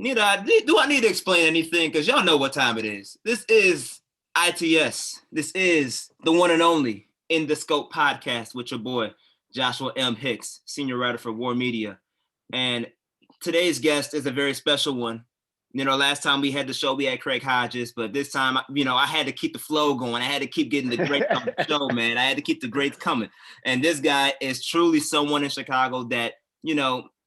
Do I need to explain anything? Because y'all know what time it is. This is ITS. This is the one and only In the Scope podcast with your boy, Joshua M. Hicks, senior writer for War Media. And today's guest is a very special one. Last time we had the show, we had Craig Hodges, but this time, I had to keep the flow going. I had to keep getting the greats on the show, man. I had to keep the greats coming. And this guy is truly someone in Chicago that,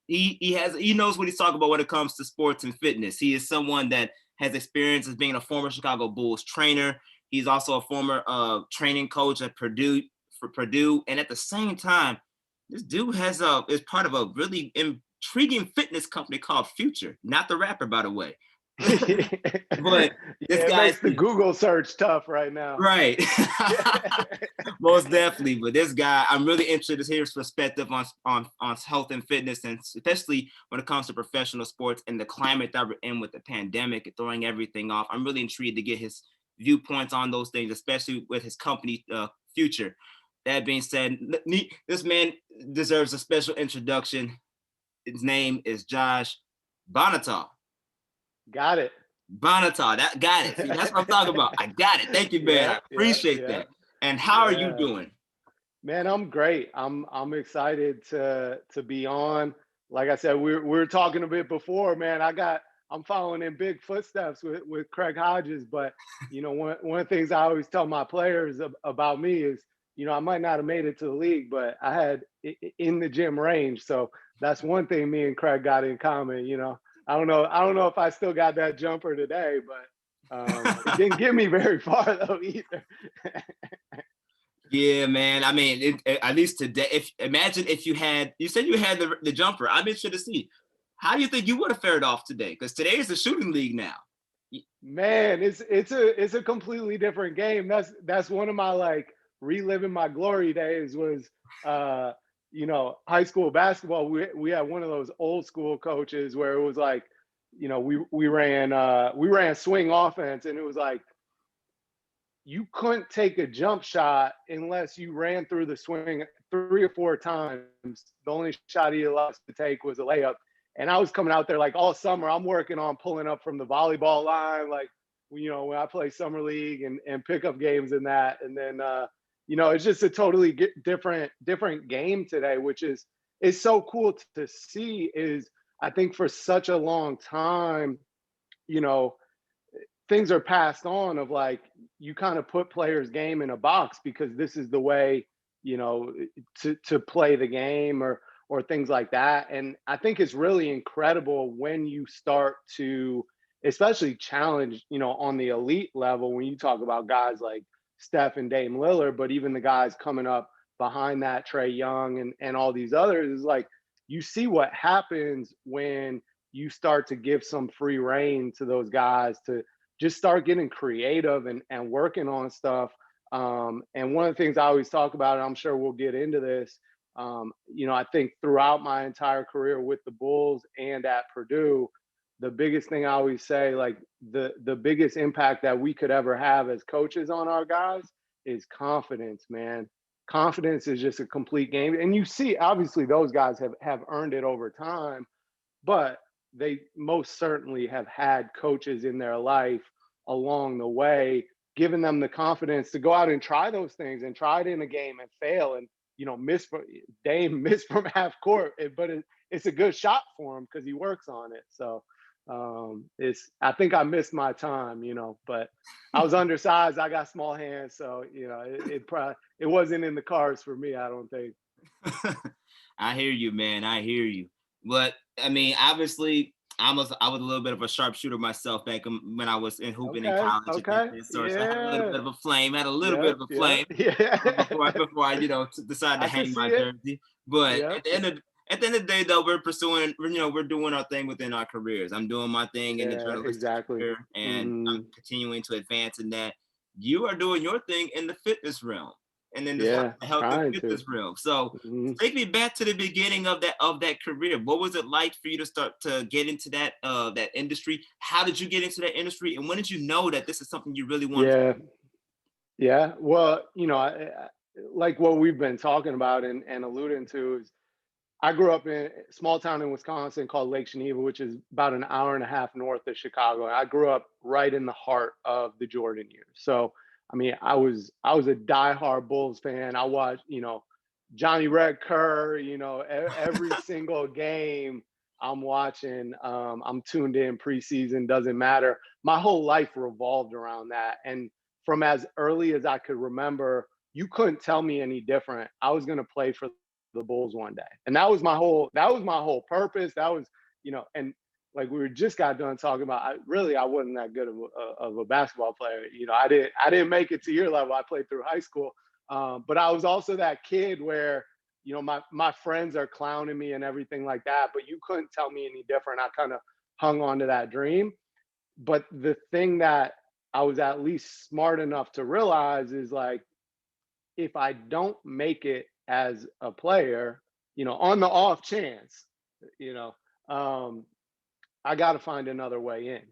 he knows what he's talking about when it comes to sports and fitness. He is someone that has experience as being a former Chicago Bulls trainer. He's also a former training coach at Purdue. And at the same time, this dude is part of a really intriguing fitness company called Future, not the rapper, by the way. But this guy makes the Google search tough right now. Right. Most definitely. But this guy, I'm really interested to hear his perspective on health and fitness, and especially when it comes to professional sports and the climate that we're in with the pandemic and throwing everything off. I'm really intrigued to get his viewpoints on those things, especially with his company Future. That being said, this man deserves a special introduction. His name is Josh Bonhotal. Got it. Bonhotal. Got it. See, that's what I'm talking about. I got it. Thank you, man. I appreciate that. And how are you doing? Man, I'm great. I'm excited to be on. Like I said, we were talking a bit before, man. I'm following in big footsteps with Craig Hodges, but one of the things I always tell my players about me is, I might not have made it to the league, but I had in the gym range. So that's one thing me and Craig got in common. I don't know if I still got that jumper today, but it didn't get me very far though either. Yeah, man. I mean, at least today. Imagine if you said you had the jumper. I'm interested to see. How do you think you would have fared off today? Because today is the shooting league now. Man, it's a completely different game. That's one of my reliving my glory days was high school basketball. We had one of those old school coaches where it was we ran swing offense, and it was like you couldn't take a jump shot unless you ran through the swing 3 or 4 times. The only shot he allowed us to take was a layup. And I was coming out there all summer. I'm working on pulling up from the volleyball line, when I play summer league and pickup games and that. And then it's just a totally different game today, which is so cool to see. Is I think for such a long time, things are passed on of you kind of put players' game in a box because this is the way, to play the game or things like that. And I think it's really incredible when you start to especially challenge, on the elite level, when you talk about guys like Steph and Dame Lillard, but even the guys coming up behind that, Trae Young and all these others, is you see what happens when you start to give some free reign to those guys to just start getting creative and working on stuff. And one of the things I always talk about, and I'm sure we'll get into this, I think throughout my entire career with the Bulls and at Purdue, the biggest thing I always say, the biggest impact that we could ever have as coaches on our guys is confidence, man. Confidence is just a complete game. And you see, obviously, those guys have earned it over time, but they most certainly have had coaches in their life along the way, giving them the confidence to go out and try those things and try it in a game and fail and, Dame missed from half court, but it's a good shot for him because he works on it. So I think I missed my time, but I was undersized. I got small hands. So, it wasn't in the cards for me, I don't think. I hear you, man. I hear you. But I mean, obviously, I was a little bit of a sharpshooter myself back when I was in hooping in college. Okay. So I had a little bit of a flame. Before I, decided to hang my jersey. But at the end of the day, though, we're doing our thing within our careers. I'm doing my thing in the journalistic career, and I'm continuing to advance in that. You are doing your thing in the fitness realm. And then the health and fitness realm. So take me back to the beginning of that career. What was it like for you to start to get into that industry? How did you get into that industry? And when did you know that this is something you really wanted to do? Yeah. Well, like what we've been talking about and alluding to is I grew up in a small town in Wisconsin called Lake Geneva, which is about an hour and a half north of Chicago. I grew up right in the heart of the Jordan years. So, I mean, I was a diehard Bulls fan. I watched, Johnny Red Kerr, every single game I'm watching. I'm tuned in preseason, doesn't matter. My whole life revolved around that. And from as early as I could remember, you couldn't tell me any different. I was going to play for the Bulls one day. And that was my whole purpose. That was, and like we were just got done talking about, I wasn't that good of a basketball player. I didn't make it to your level. I played through high school. But I was also that kid where, my friends are clowning me and everything like that, but you couldn't tell me any different. I kind of hung on to that dream. But the thing that I was at least smart enough to realize is like, if I don't make it as a player, on the off chance, you know, um, I got to find another way in.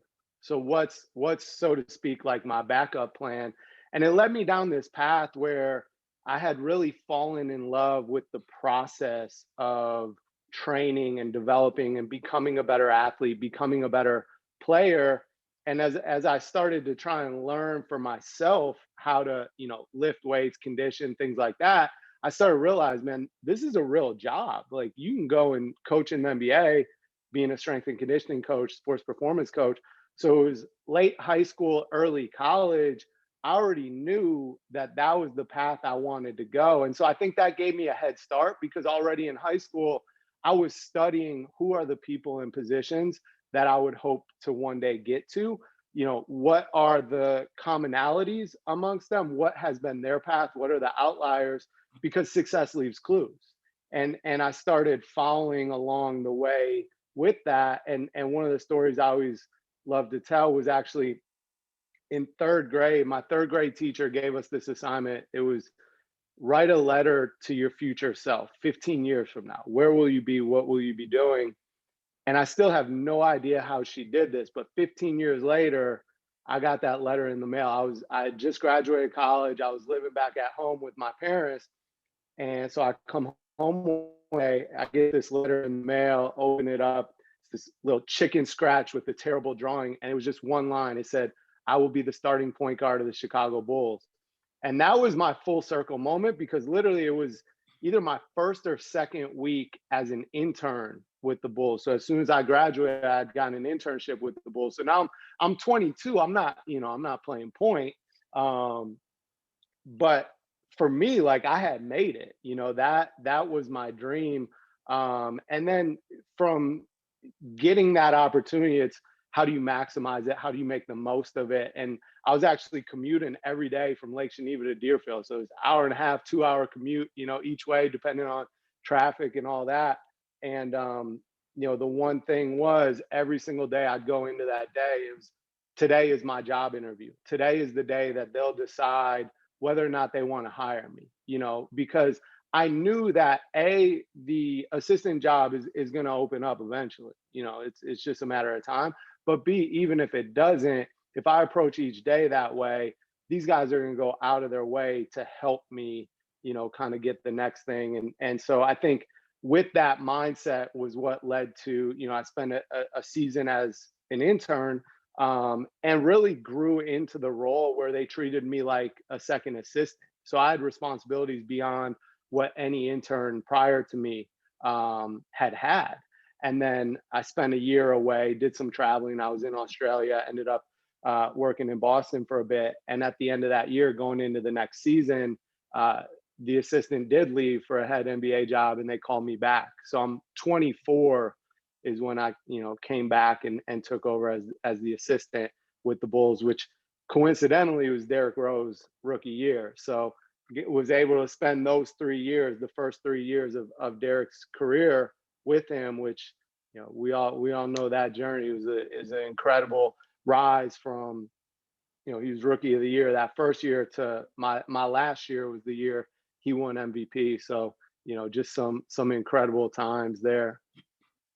So what's so to speak like my backup plan? And it led me down this path where I had really fallen in love with the process of training and developing and becoming a better athlete, becoming a better player. And as I started to try and learn for myself how to, lift weights, condition, things like that, I started to realize, man, this is a real job. Like you can go and coach in the NBA, being a strength and conditioning coach, sports performance coach. So it was late high school, early college. I already knew that that was the path I wanted to go. And so I think that gave me a head start because already in high school, I was studying who are the people in positions that I would hope to one day get to. What are the commonalities amongst them? What has been their path? What are the outliers? Because success leaves clues. And I started following along the way with that. And one of the stories I always love to tell was actually in third grade. My third grade teacher gave us this assignment. It was write a letter to your future self 15 years from now. Where will you be? What will you be doing? And I still have no idea how she did this, but 15 years later, I got that letter in the mail. I had just graduated college. I was living back at home with my parents. And so I come home one day, I get this letter in the mail, open it up. It's this little chicken scratch with a terrible drawing. And it was just one line. It said, I will be the starting point guard of the Chicago Bulls. And that was my full circle moment because literally it was either my first or second week as an intern with the Bulls. So as soon as I graduated, I'd gotten an internship with the Bulls. So now I'm 22. I'm not playing point. But for me, like I had made it, that was my dream. And then from getting that opportunity, it's how do you maximize it? How do you make the most of it? And I was actually commuting every day from Lake Geneva to Deerfield. So it's hour and a half, 2 hour commute, each way, depending on traffic and all that. And, the one thing was every single day I'd go into that day, it was today is my job interview. Today is the day that they'll decide whether or not they want to hire me, because I knew that the assistant job is going to open up eventually. It's just a matter of time. But B, even if it doesn't, if I approach each day that way, these guys are going to go out of their way to help me, kind of get the next thing. And so I think with that mindset was what led to, I spent a season as an intern, and really grew into the role where they treated me like a second assistant. So I had responsibilities beyond what any intern prior to me had. And then I spent a year away, did some traveling. I was in Australia, ended up working in Boston for a bit. And at the end of that year, going into the next season, the assistant did leave for a head NBA job and they called me back. So I'm 24 is when I, came back and took over as the assistant with the Bulls, which coincidentally was Derrick Rose rookie year. So was able to spend those 3 years, the first 3 years of Derrick's career with him, which, we all know that journey is an incredible rise from, he was rookie of the year that first year to my last year was the year he won MVP. So, just some incredible times there.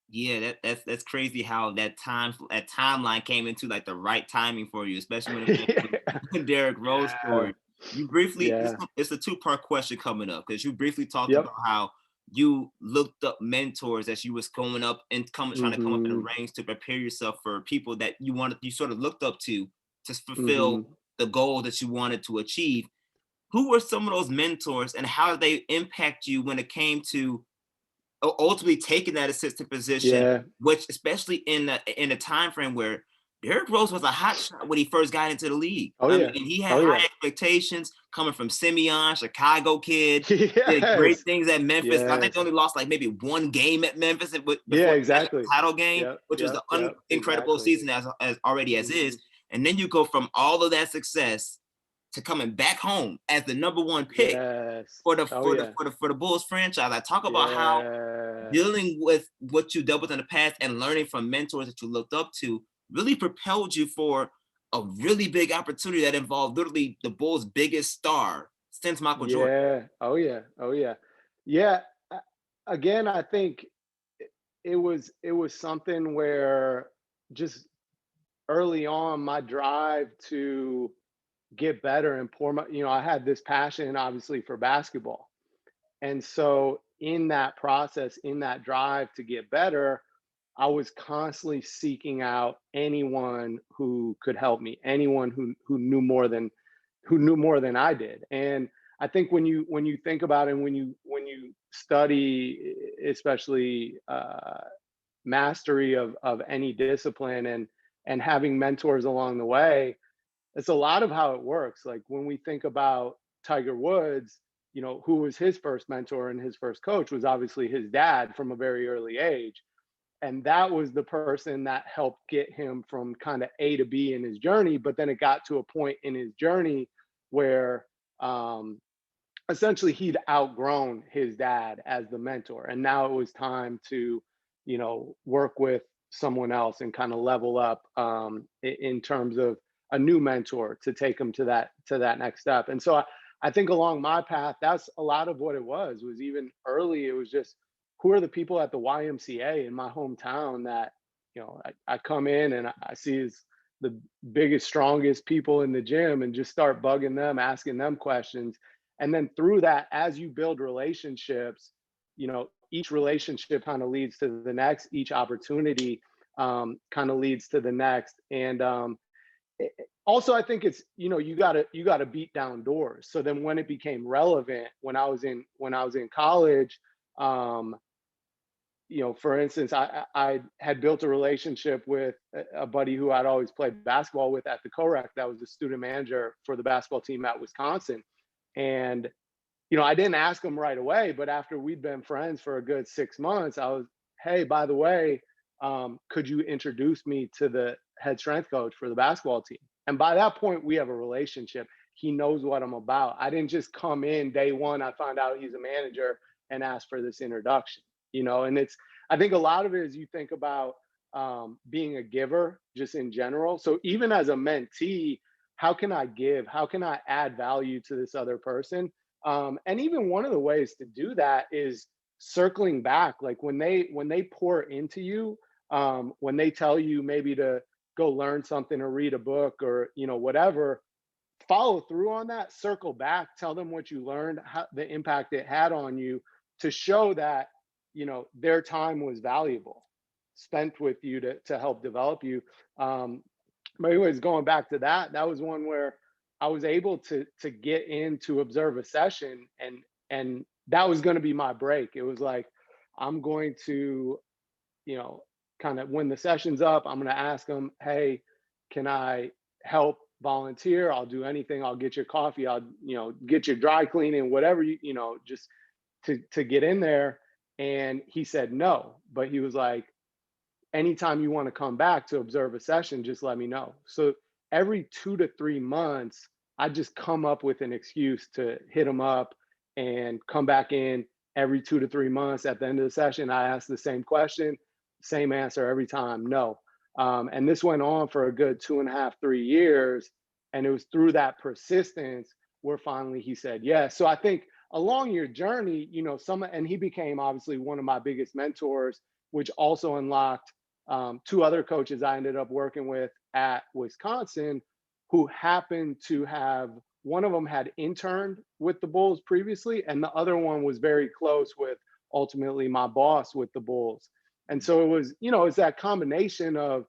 Yeah, that's crazy how that timeline came into like the right timing for you, especially when it came to the Derrick Rose Yeah. story. You briefly, Yeah. it's a two-part question coming up because you briefly talked Yep. about how you looked up mentors as you was going up and trying to come up in the Mm-hmm. ranks to prepare yourself for people that you sort of looked up to Mm-hmm. fulfill the goal that you wanted to achieve. Who were some of those mentors and how did they impact you when it came to ultimately taking that assistant position, Yeah. which especially in a time frame where Derrick Rose was a hot shot when he first got into the league. Oh I mean, yeah. he had Oh high yeah. expectations coming from Simeon, Chicago kid, did great Yes. things at Memphis. I think Yes. they only lost like maybe one game at Memphis Yeah, before the national exactly. title game, Yep. which was Yep. an Yep. incredible Exactly. season as already as Mm-hmm. is. And then you go from all of that success to coming back home as the number one pick Yes. for the Oh yeah. Bulls franchise. I talk about how Yeah. dealing with what you dealt with in the past and learning from mentors that you looked up to really propelled you for a really big opportunity that involved literally the Bulls' biggest star since Michael Jordan. Yeah. Oh yeah. Oh yeah. Yeah. a- Again, I think it was something where just early on my drive to get better and pour my, I had this passion obviously for basketball. And so in that process, in that drive to get better, I was constantly seeking out anyone who could help me, anyone who knew more than I did. And I think when you think about it, and when you study, especially mastery of any discipline, and having mentors along the way, it's a lot of how it works. Like when we think about Tiger Woods, who was his first mentor and his first coach was obviously his dad from a very early age. And that was the person that helped get him from kind of A to B in his journey. But then it got to a point in his journey where um, essentially he'd outgrown his dad as the mentor. And now it was time to, work with someone else and kind of level up in terms of a new mentor to take him to that next step. And so I think along my path, that's a lot of what it was even early. It was just who are the people at the YMCA in my hometown that, I come in and I see as the biggest, strongest people in the gym and just start bugging them, asking them questions. And then through that, as you build relationships, each relationship kind of leads to the next, each opportunity kind of leads to the next. And also I think it's, you got to beat down doors. So then when it became relevant, when I was in college, um, for instance, I had built a relationship with a buddy who I'd always played basketball with at the COREC. That was the student manager for the basketball team at Wisconsin. And I didn't ask him right away, but after we'd been friends for a good 6 months, I was, hey, by the way, could you introduce me to the head strength coach for the basketball team? And by that point, we have a relationship. He knows what I'm about. I didn't just come in day one, I found out he's a manager and ask for this introduction, and I think a lot of it is you think about being a giver just in general. So even as a mentee, how can I give? How can I add value to this other person? And even one of the ways to do that is circling back, like when they pour into you, when they tell you maybe to go learn something or read a book or whatever, follow through on that, circle back, tell them what you learned, how, the impact it had on you, to show that their time was valuable, spent with you to help develop you. Um, but anyways, going back to that, that was one where I was able to get in to observe a session, and that was going to be my break. It was like, I'm going to, you know, kind of when the session's up, I'm going to ask them, hey, can I help volunteer? I'll do anything. I'll get your coffee. I'll, get your dry cleaning, whatever just to get in there. And he said no, but he was like, anytime you want to come back to observe a session, just let me know. So every 2 to 3 months, I just come up with an excuse to hit him up and come back in every 2 to 3 months. At the end of the session, I ask the same question, same answer every time, no. And this went on for a good 2.5, 3 years. And it was through that persistence where finally he said yes. So I think along your journey, and he became obviously one of my biggest mentors, which also unlocked two other coaches I ended up working with at Wisconsin, who happened to have, one of them had interned with the Bulls previously, and the other one was very close with ultimately my boss with the Bulls. And so it was, it's that combination of,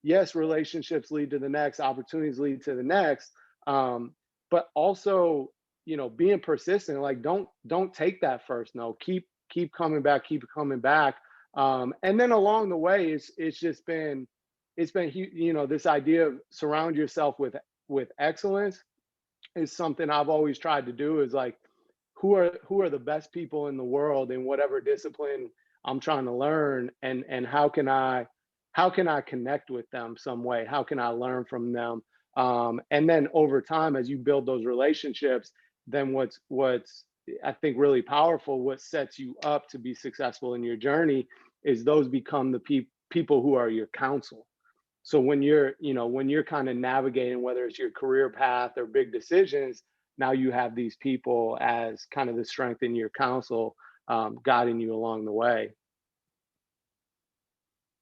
yes, relationships lead to the next, opportunities lead to the next, but also, being persistent. Like, don't take that first no. Keep coming back, keep coming back. And then along the way, it's just been this idea of surround yourself with excellence is something I've always tried to do. Is like, who are the best people in the world in whatever discipline I'm trying to learn, and how can I connect with them some way? How can I learn from them? And then over time, as you build those relationships, then what's I think really powerful, what sets you up to be successful in your journey, is those become the people who are your counsel. So when you're kind of navigating, whether it's your career path or big decisions, now you have these people as kind of the strength in your counsel, guiding you along the way.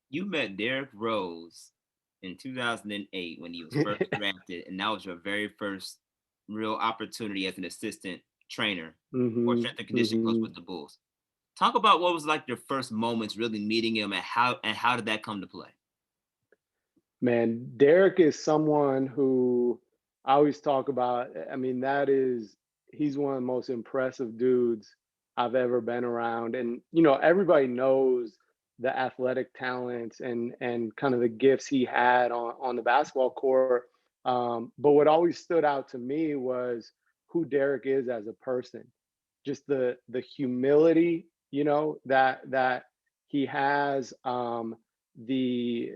You met Derrick Rose in 2008 when he was first drafted, and that was your very first real opportunity as an assistant trainer or Hmm. strength and conditioning coach Hmm. with the Bulls. Talk about what was like your first moments really meeting him, and how did that come to play? Man, Derek is someone who I always talk about. I mean, he's one of the most impressive dudes I've ever been around. And, everybody knows the athletic talents and kind of the gifts he had on the basketball court. But what always stood out to me was who Derek is as a person. Just the humility, that he has, the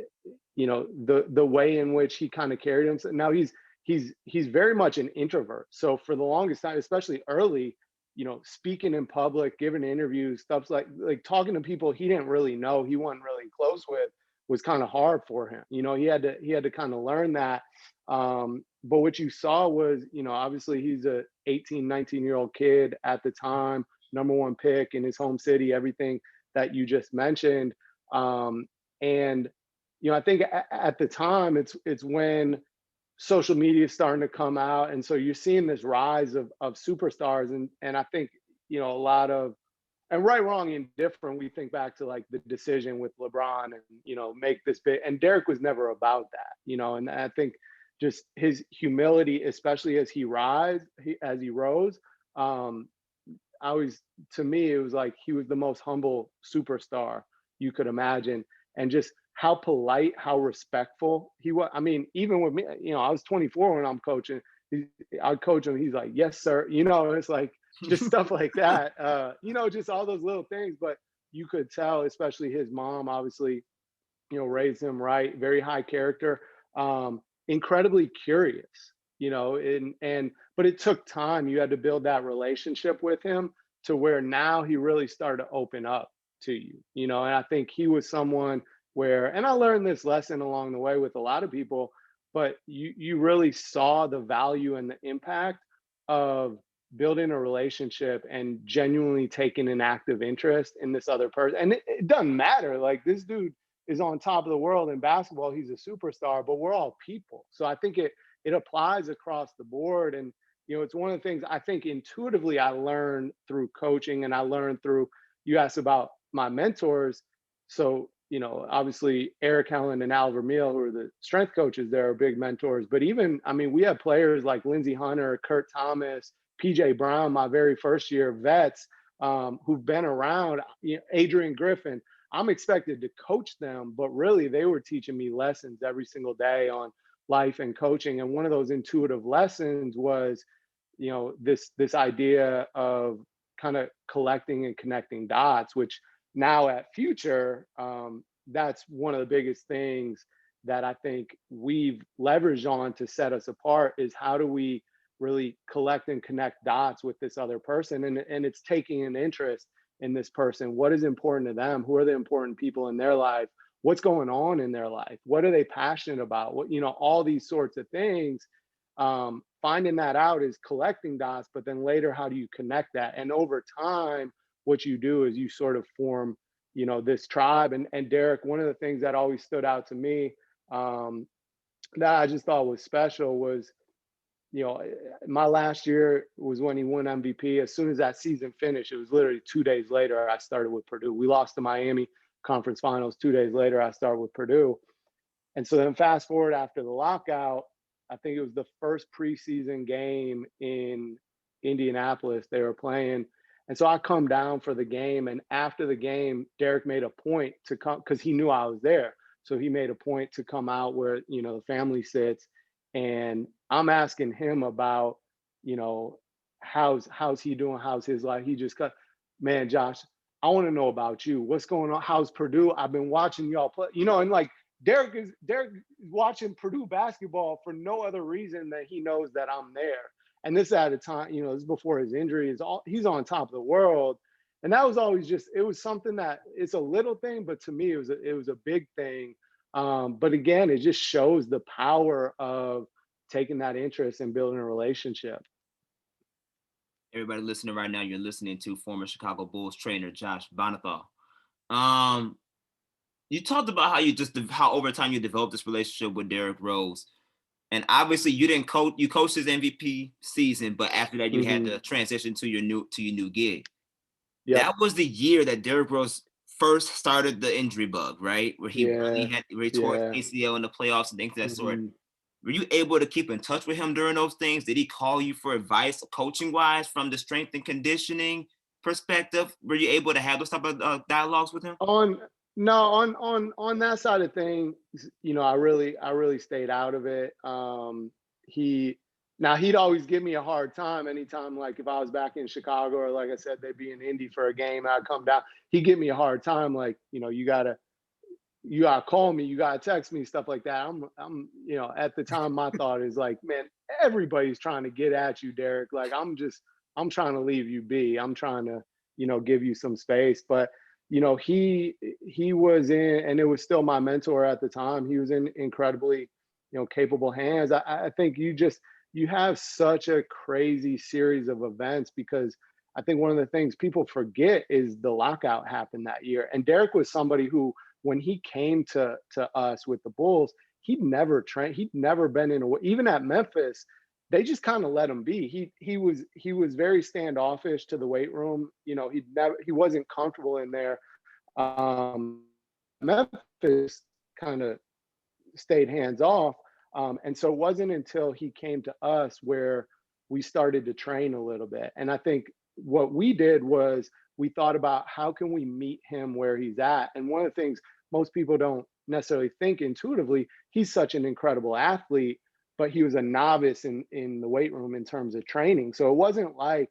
the way in which he kind of carried himself. Now he's very much an introvert. So for the longest time, especially early, speaking in public, giving interviews, stuff like talking to people he didn't really know, he wasn't really close with, was kind of hard for him. He had to kind of learn that. But what you saw was, obviously he's a 18, 19-year-old kid at the time, number one pick in his home city, everything that you just mentioned. And I think at the time it's when social media is starting to come out, and so you're seeing this rise of superstars, and I think a lot of, and right, wrong, indifferent, we think back to like the decision with LeBron and make this big, and Derek was never about that, and I think just his humility, especially as he rose. um, I always, to me, it was like he was the most humble superstar you could imagine, and just how polite, how respectful he was. I mean, even with me, I was 24 when I'm coaching. I'd coach him. He's like, "Yes, sir." It's like just stuff like that. Just all those little things. But you could tell, especially his mom, obviously, raised him right, very high character, incredibly curious, and but it took time. You had to build that relationship with him to where now he really started to open up to you, and I think he was someone where, and I learned this lesson along the way with a lot of people, but you really saw the value and the impact of building a relationship and genuinely taking an active interest in this other person. And it doesn't matter, like, this dude is on top of the world in basketball. He's a superstar, but we're all people. So I think it applies across the board. And it's one of the things I think intuitively I learned through coaching, and I learned through, you asked about my mentors. So obviously Eric Helen and Al Vermeil, who are the strength coaches there, are big mentors. But even, I mean, we have players like Lindsey Hunter, Kurt Thomas, PJ Brown, my very first year vets, who've been around, Adrian Griffin. I'm expected to coach them, but really they were teaching me lessons every single day on life and coaching. And one of those intuitive lessons was, this idea of kind of collecting and connecting dots, which now at Future, that's one of the biggest things that I think we've leveraged on to set us apart, is how do we really collect and connect dots with this other person, and it's taking an interest in this person. What is important to them? Who are the important people in their life? What's going on in their life? What are they passionate about? What, all these sorts of things. Finding that out is collecting dots, but then later, how do you connect that? And over time, what you do is you sort of form, this tribe. And Derek, one of the things that always stood out to me, that I just thought was special, was you know, my last year was when he won MVP. As soon as that season finished, it was literally 2 days later I started with Purdue. We lost to Miami conference finals. 2 days later, I started with Purdue. And so then fast forward after the lockout, I think it was the first preseason game in Indianapolis they were playing. And so I come down for the game. And after the game, Derrick made a point to come because he knew I was there. So he made a point to come out where, you know, the family sits. And I'm asking him about, you know, how's he doing? How's his life? He just cut, man, Josh, I want to know about you. What's going on? How's Purdue? I've been watching y'all play, you know, and like Derrick is watching Purdue basketball for no other reason that he knows that I'm there. And this at a time, you know, this is before his injury. He's on top of the world, and that was always just, it was something that it's a little thing, but to me it was a big thing. But again, it just shows the power of taking that interest and building a relationship. Everybody listening right now, you're listening to former Chicago Bulls trainer Josh Bonhotal. Um, you talked about how over time you developed this relationship with Derrick Rose. And obviously you didn't coach, you coached his MVP season, but after that you had to transition to your new gig. Yep. That was the year that Derrick Rose first started the injury bug, right? Where he tore his ACL in the playoffs and things of that sort. Were you able to keep in touch with him during those things? Did he call you for advice coaching wise from the strength and conditioning perspective? Were you able to have those type of dialogues with him? On that side of things, you know, I really stayed out of it. He'd always give me a hard time anytime, like if I was back in Chicago or like I said, they'd be in Indy for a game, I'd come down. He'd give me a hard time, like, you know, you gotta call me, you gotta text me, stuff like that. I'm, you know, at the time my thought is like, man, everybody's trying to get at you, Derrick. Like I'm trying to leave you be. I'm trying to, you know, give you some space. But you know, he was in, and it was still my mentor at the time. He was in incredibly, you know, capable hands. I think you have such a crazy series of events because I think one of the things people forget is the lockout happened that year. And Derrick was somebody who, when he came to us with the Bulls, he'd never trained, he'd never been in even at Memphis, they just kind of let him be. He was very standoffish to the weight room. You know, he wasn't comfortable in there. Memphis kind of stayed hands off. And so it wasn't until he came to us where we started to train a little bit. And I think what we did was we thought about how can we meet him where he's at. And one of the things most people don't necessarily think intuitively, he's such an incredible athlete, but he was a novice in the weight room in terms of training. So it wasn't like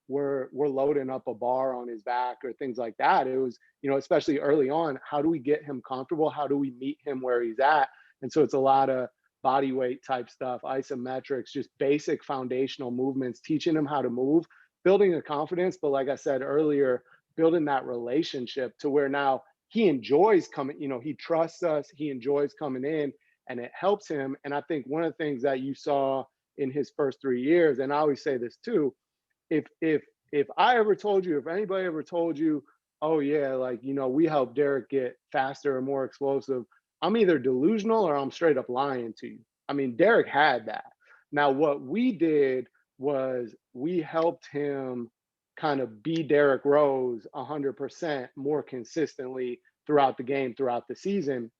we're loading up a bar on his back or things like that. It was, you know, especially early on, how do we get him comfortable? How do we meet him where he's at? And so it's a lot of body weight type stuff, isometrics, just basic foundational movements, teaching him how to move, building a confidence. But like I said earlier, building that relationship to where now he enjoys coming, you know, he trusts us, he enjoys coming in, and it helps him. And I think one of the things that you saw in his first 3 years, and I always say this too, if I ever told you, if anybody ever told you, oh yeah, like, you know, we helped Derrick get faster and more explosive, I'm either delusional or I'm straight up lying to you. I mean, Derrick had that. Now, what we did was we helped him kind of be Derrick Rose 100% more consistently throughout the game, throughout the season.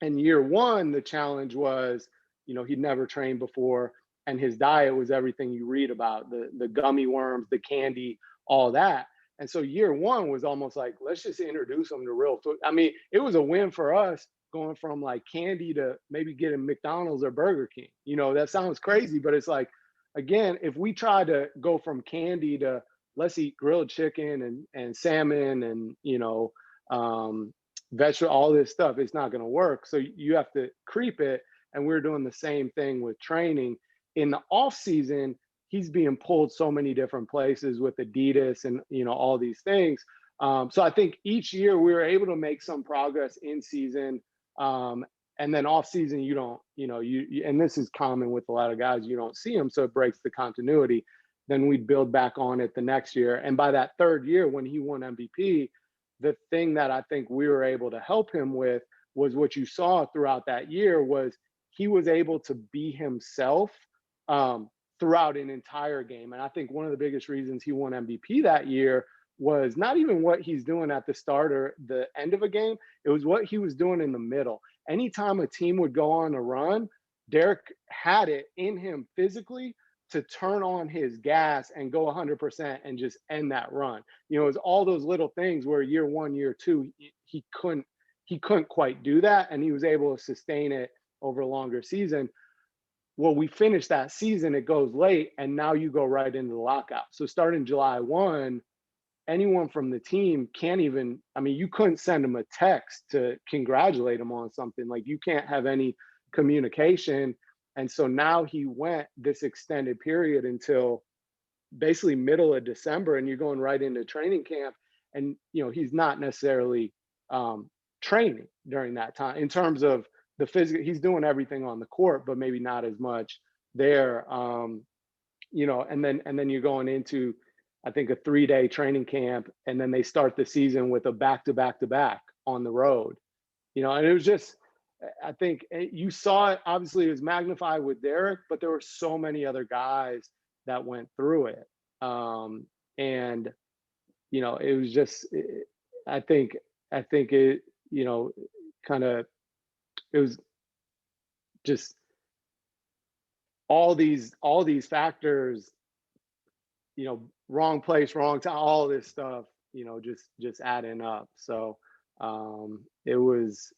And year one, the challenge was, you know, he'd never trained before, and his diet was everything you read about, the gummy worms, the candy, all that. And so year one was almost like, let's just introduce him to real food. I mean, it was a win for us going from like candy to maybe getting McDonald's or Burger King. You know, that sounds crazy, but it's like, again, if we try to go from candy to let's eat grilled chicken and salmon and, you know, vegetable, all this stuff, it's not going to work. So you have to creep it. And we're doing the same thing with training. In the off season, he's being pulled so many different places with Adidas and, you know, all these things. So I think each year we were able to make some progress in season. And then off season, you don't, you know, you and this is common with a lot of guys, you don't see them. So it breaks the continuity. Then we'd build back on it the next year. And by that third year, when he won MVP, the thing that I think we were able to help him with was what you saw throughout that year was he was able to be himself throughout an entire game. And I think one of the biggest reasons he won MVP that year was not even what he's doing at the start or the end of a game. It was what he was doing in the middle. Anytime a team would go on a run, Derrick had it in him physically to turn on his gas and go 100% and just end that run. You know, it was all those little things where year one, year two, he couldn't quite do that, and he was able to sustain it over a longer season. Well, we finished that season, it goes late, and now you go right into the lockout. So starting July 1, anyone from the team can't even, I mean, you couldn't send them a text to congratulate him on something. Like, you can't have any communication. And so now he went this extended period until basically middle of December, and you're going right into training camp. And, you know, he's not necessarily training during that time in terms of the physical. He's doing everything on the court, but maybe not as much there. You know, and then you're going into, I think, a 3-day training camp, and then they start the season with a back-to-back-to-back on the road. You know, and it was just, I think you saw it. Obviously, it was magnified with Derrick, but there were so many other guys that went through it. And you know, it was just, I think it, you know, kind of, it was just all these factors, you know, wrong place, wrong time, all this stuff, you know, just adding up. So it was,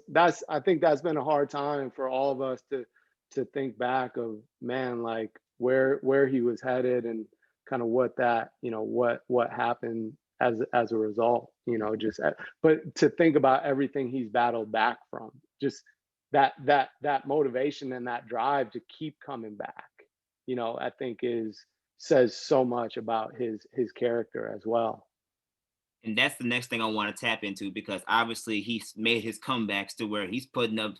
that's I think that's been a hard time for all of us to think back of, man, like where he was headed, and kind of what that, you know, what happened as a result, you know, just but to think about everything he's battled back from, just that motivation and that drive to keep coming back, you know, I think says so much about his character as well. And that's the next thing I want to tap into, because obviously he's made his comebacks to where he's putting up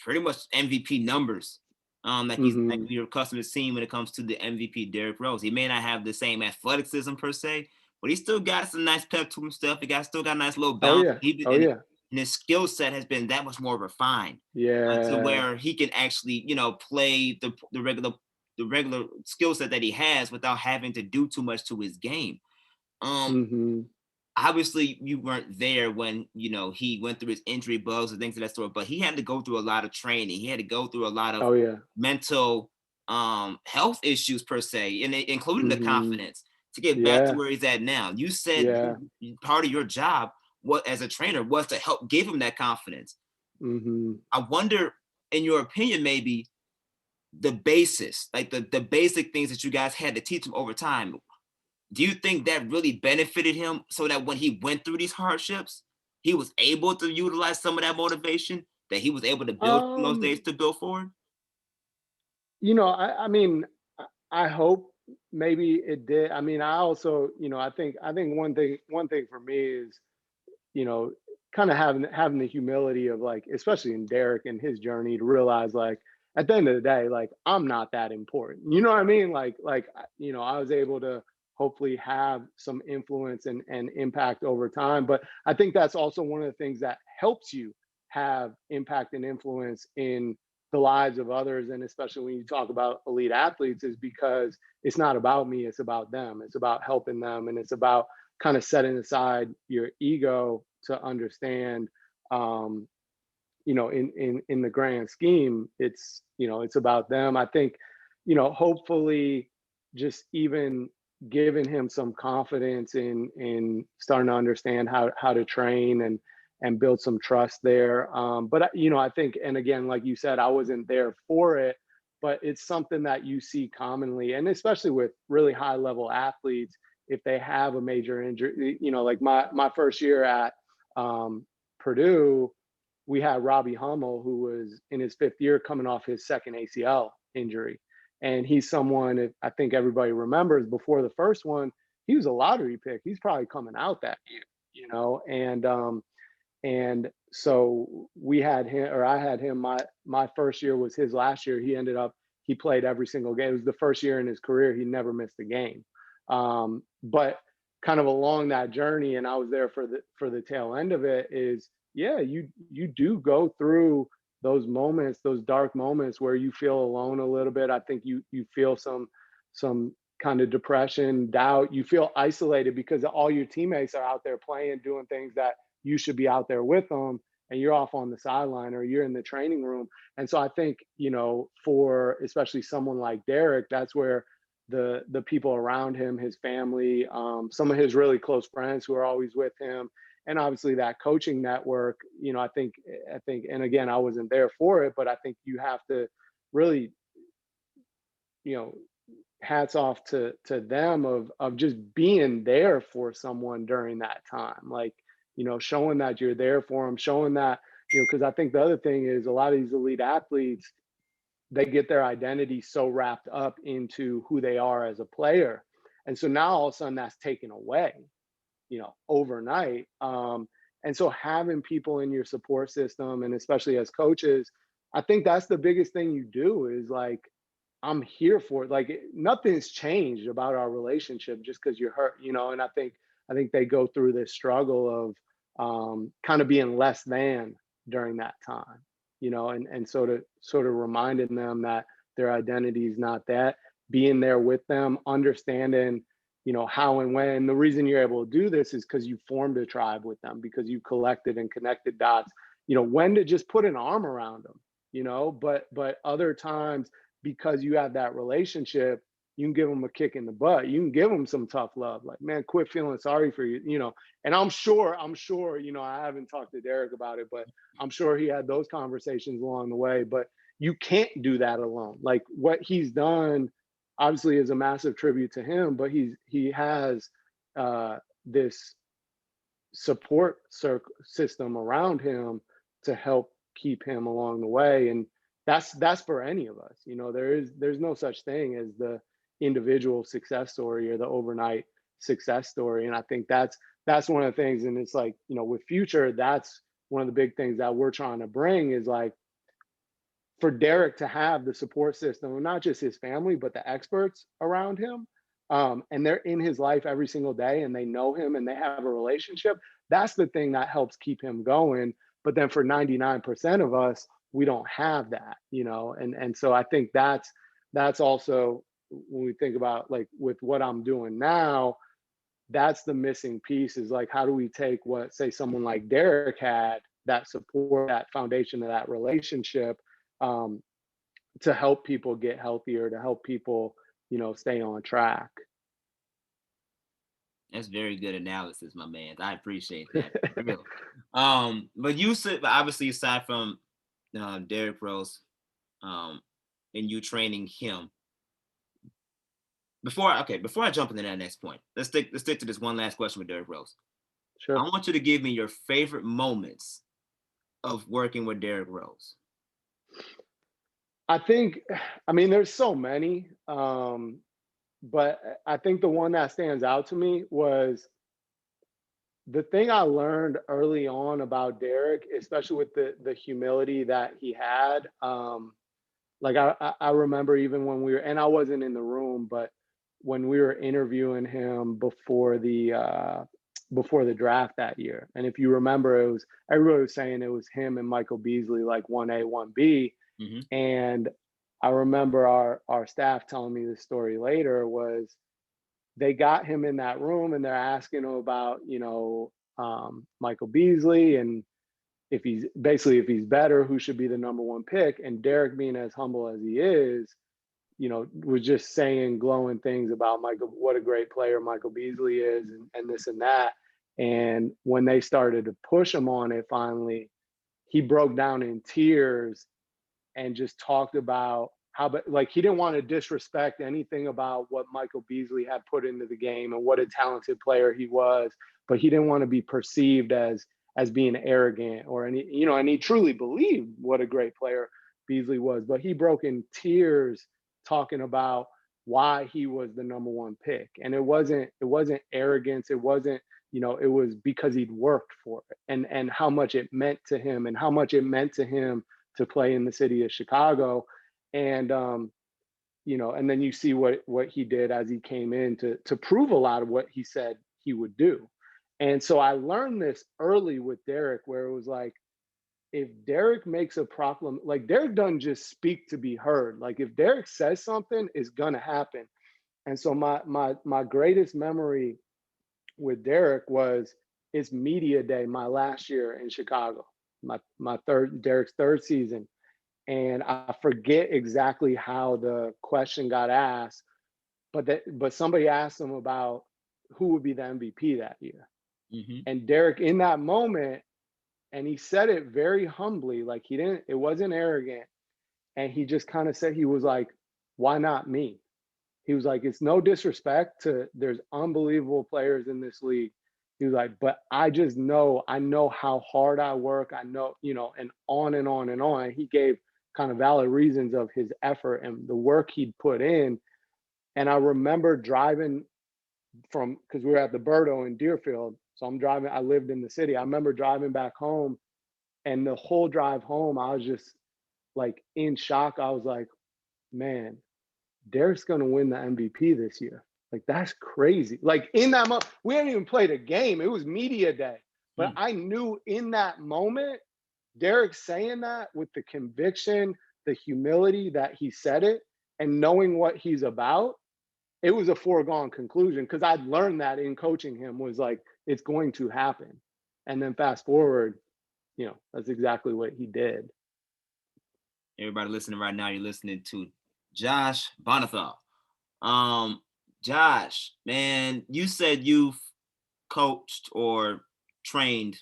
pretty much MVP numbers. Like Hmm. we're accustomed to seeing when it comes to the MVP Derrick Rose. He may not have the same athleticism per se, but he still got some nice pep to himself. Still got a nice little Oh bounce. yeah. Oh yeah. And his skill set has been that much more refined, to Yeah. where he can actually, you know, play the regular skill set that he has without having to do too much to his game. Um, Hmm. Obviously you weren't there when, you know, he went through his injury bugs and things of that sort, but he had to go through a lot of training. He had to go through a lot of Oh yeah. mental health issues per se, and including the Hmm. confidence to get back to Yeah. where he's at now. You said Yeah. part of your job, what as a trainer, was to help give him that confidence. Hmm. I wonder, in your opinion, maybe the basis, like the basic things that you guys had to teach him over time, do you think that really benefited him, so that when he went through these hardships, he was able to utilize some of that motivation that he was able to build from those days um to build forward? you know, I mean, I hope maybe it did. I mean, I also, you know, I think one thing for me is, you know, kind of having the humility of, like, especially in Derek and his journey, to realize, like, at the end of the day, like, I'm not that important. You know what I mean? You know, I was able to hopefully have some influence and impact over time. But I think that's also one of the things that helps you have impact and influence in the lives of others. And especially when you talk about elite athletes, is because it's not about me, it's about them. It's about helping them, and it's about kind of setting aside your ego to understand, um, you know, in the grand scheme, it's, you know, it's about them. I think, you know, hopefully just even giving him some confidence in starting to understand how to train and build some trust there. But you know, I think, and again, like you said, I wasn't there for it, but it's something that you see commonly, and especially with really high level athletes, if they have a major injury. You know, like my first year at Purdue, we had Robbie Hummel, who was in his fifth year coming off his second ACL injury. And he's someone, if I think everybody remembers, before the first one, he was a lottery pick. He's probably coming out that year, you know. And so we had him, or I had him. My first year was his last year. He played every single game. It was the first year in his career he never missed a game. But kind of along that journey, and I was there for the tail end of it, is, yeah, you do go through those moments, those dark moments where you feel alone a little bit. I think you feel some kind of depression, doubt. You feel isolated because all your teammates are out there playing, doing things that you should be out there with them, and you're off on the sideline or you're in the training room. And so I think, for especially someone like Derrick, that's where the people around him, his family, some of his really close friends who are always with him, and obviously that coaching network, I think, and again, I wasn't there for it, but I think you have to really, you know, hats off to them of just being there for someone during that time, like, showing that you're there for them, showing that, because I think the other thing is a lot of these elite athletes, they get their identity so wrapped up into who they are as a player, and so now all of a sudden that's taken away, overnight. And so having people in your support system, and especially as coaches, I think that's the biggest thing you do is like, I'm here for it. Like nothing's changed about our relationship just because you're hurt, and I think they go through this struggle of kind of being less than during that time, and sort of reminding them that their identity is not that, being there with them, understanding, how and when. The reason you're able to do this is because you formed a tribe with them, because you collected and connected dots, when to just put an arm around them, but other times, because you have that relationship, you can give them a kick in the butt. You can give them some tough love, like, man, quit feeling sorry for you, And I'm sure, I haven't talked to Derrick about it, but I'm sure he had those conversations along the way. But you can't do that alone. Like what he's done, obviously, is a massive tribute to him. But he has this support system around him to help keep him along the way, and that's for any of us. There's no such thing as the individual success story or the overnight success story, and I think that's one of the things. And it's like, with Future, that's one of the big things that we're trying to bring is like, for Derrick to have the support system, and not just his family, but the experts around him. And they're in his life every single day, and they know him and they have a relationship. That's the thing that helps keep him going. But then for 99% of us, we don't have that, and so I think that's also, when we think about like with what I'm doing now, that's the missing piece, is like, how do we take what, say, someone like Derrick had, that support, that foundation of that relationship, um, to help people get healthier, to help people, stay on track. That's very good analysis, my man. I appreciate that. For real. But you said, obviously, aside from Derrick Rose, and you training him. Before I jump into that next point, let's stick to this one last question with Derrick Rose. Sure. I want you to give me your favorite moments of working with Derrick Rose. There's so many, but I think the one that stands out to me was the thing I learned early on about Derrick, especially with the humility that he had. Like I remember even when and I wasn't in the room, but when we were interviewing him before the draft that year, and if you remember, everybody was saying it was him and Michael Beasley, like 1A, 1B. Mm-hmm. And I remember our staff telling me the story later was they got him in that room and they're asking him about, Michael Beasley, and if he's better, who should be the number one pick. And Derrick, being as humble as he is, was just saying glowing things about Michael, what a great player Michael Beasley is, and this and that. And when they started to push him on it, finally, he broke down in tears and just talked about how, like, he didn't want to disrespect anything about what Michael Beasley had put into the game and what a talented player he was, but he didn't want to be perceived as being arrogant or any, and he truly believed what a great player Beasley was. But he broke in tears talking about why he was the number one pick. And it wasn't arrogance. It wasn't, it was because he'd worked for it, and how much it meant to him, and how much it meant to him to play in the city of Chicago. And and then you see what he did as he came in to prove a lot of what he said he would do. And so I learned this early with Derrick, where it was like, if Derrick makes a proclamation, like Derrick doesn't just speak to be heard. Like if Derrick says something, it's gonna happen. And so my greatest memory with Derrick was it's media day my last year in Chicago, my third Derrick's third season, and I forget exactly how the question got asked, but somebody asked him about who would be the MVP that year, Mm-hmm. and Derrick in that moment, and he said it very humbly, like he didn't, it wasn't arrogant, and he just kind of said he was like, "Why not me?" He was like, it's no disrespect to there's unbelievable players in this league. He was like, but I just know, I know how hard I work. I know, and on and on and on. He gave kind of valid reasons of his effort and the work he'd put in. And I remember driving because we were at the Berto in Deerfield. So I'm driving, I lived in the city. I remember driving back home, and the whole drive home, I was just like in shock. I was like, man, Derrick's going to win the MVP this year. Like, that's crazy. Like, in that moment, we hadn't even played a game. It was media day. But I knew in that moment, Derrick saying that with the conviction, the humility that he said it, and knowing what he's about, it was a foregone conclusion because I'd learned that in coaching him was like, it's going to happen. And then fast forward, that's exactly what he did. Everybody listening right now, you're listening to Josh Bonhotal. Josh, man, you said you've coached or trained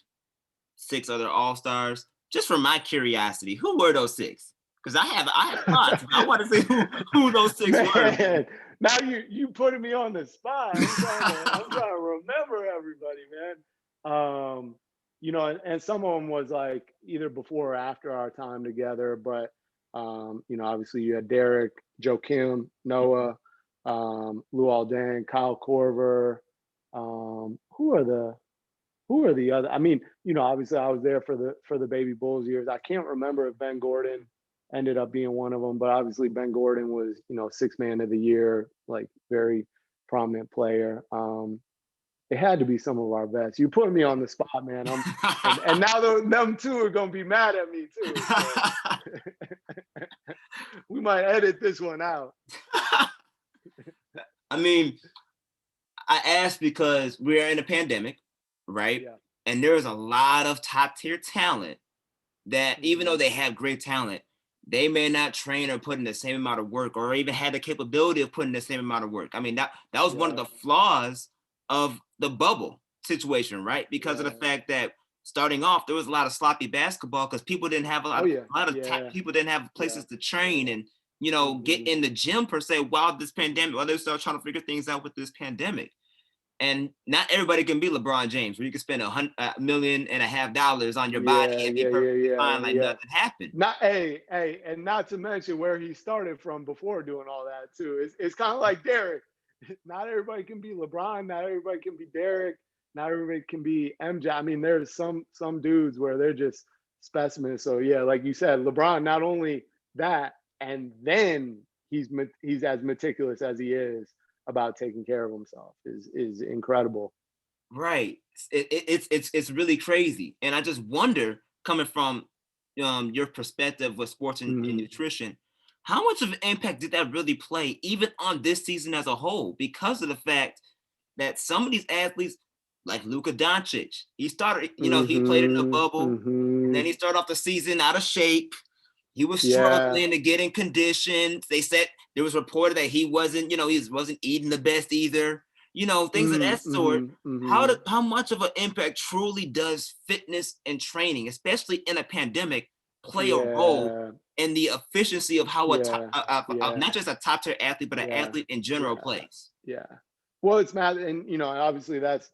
6 other All-Stars. Just for my curiosity, who were those 6? Because I have thoughts. I want to see who those 6 were. Now you putting me on the spot. I'm trying to remember everybody, man. And some of them was like either before or after our time together. But obviously you had Derrick, Joakim, Noah, Luol Deng, Kyle Korver. Who are the other? I mean, obviously I was there for the Baby Bulls years. I can't remember if Ben Gordon ended up being one of them, but obviously Ben Gordon was, 6th man of the year, like very prominent player. It had to be some of our best. You put me on the spot, man. And now them two are gonna be mad at me too. So. We might edit this one out. I mean, I asked because we're in a pandemic, right? Yeah. And there's a lot of top tier talent that even though they have great talent, they may not train or put in the same amount of work or even had the capability of putting the same amount of work. I mean, that was one of the flaws of the bubble situation, right? Because of the fact that starting off, there was a lot of sloppy basketball because people didn't have a lot of people didn't have places to train and, get in the gym per se while this pandemic, while they started trying to figure things out with this pandemic. And not everybody can be LeBron James, where you can spend $1.5 million on your body and be perfectly fine, like nothing happened. And not to mention where he started from before doing all that too. It's kind of like Derrick. Not everybody can be LeBron. Not everybody can be Derrick. Not everybody can be MJ. I mean, there's some dudes where they're just specimens. So yeah, like you said, LeBron, not only that, and then he's as meticulous as he is about taking care of himself is incredible. Right. It's really crazy. And I just wonder, coming from your perspective with sports and nutrition, how much of an impact did that really play even on this season as a whole? Because of the fact that some of these athletes, like Luka Doncic, he started, he played in a bubble, and then he started off the season out of shape. He was struggling to get in condition. They said there was reported that he wasn't, he wasn't eating the best either. Things of that sort. How much of an impact truly does fitness and training, especially in a pandemic, play a role in the efficiency of how not just a top tier athlete, but an athlete in general plays? Yeah. Well, it's Matt, and obviously that's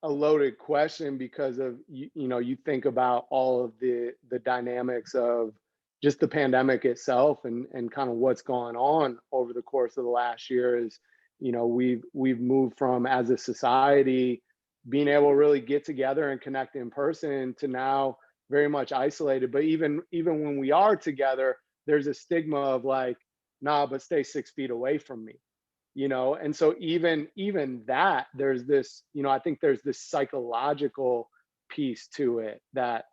a loaded question because of you think about all of the dynamics of just the pandemic itself and kind of what's gone on over the course of the last year is we've moved from, as a society, being able to really get together and connect in person to now very much isolated. But even when we are together, there's a stigma of like, nah, but stay 6 feet away from me. And so even that, there's this, I think there's this psychological piece to it that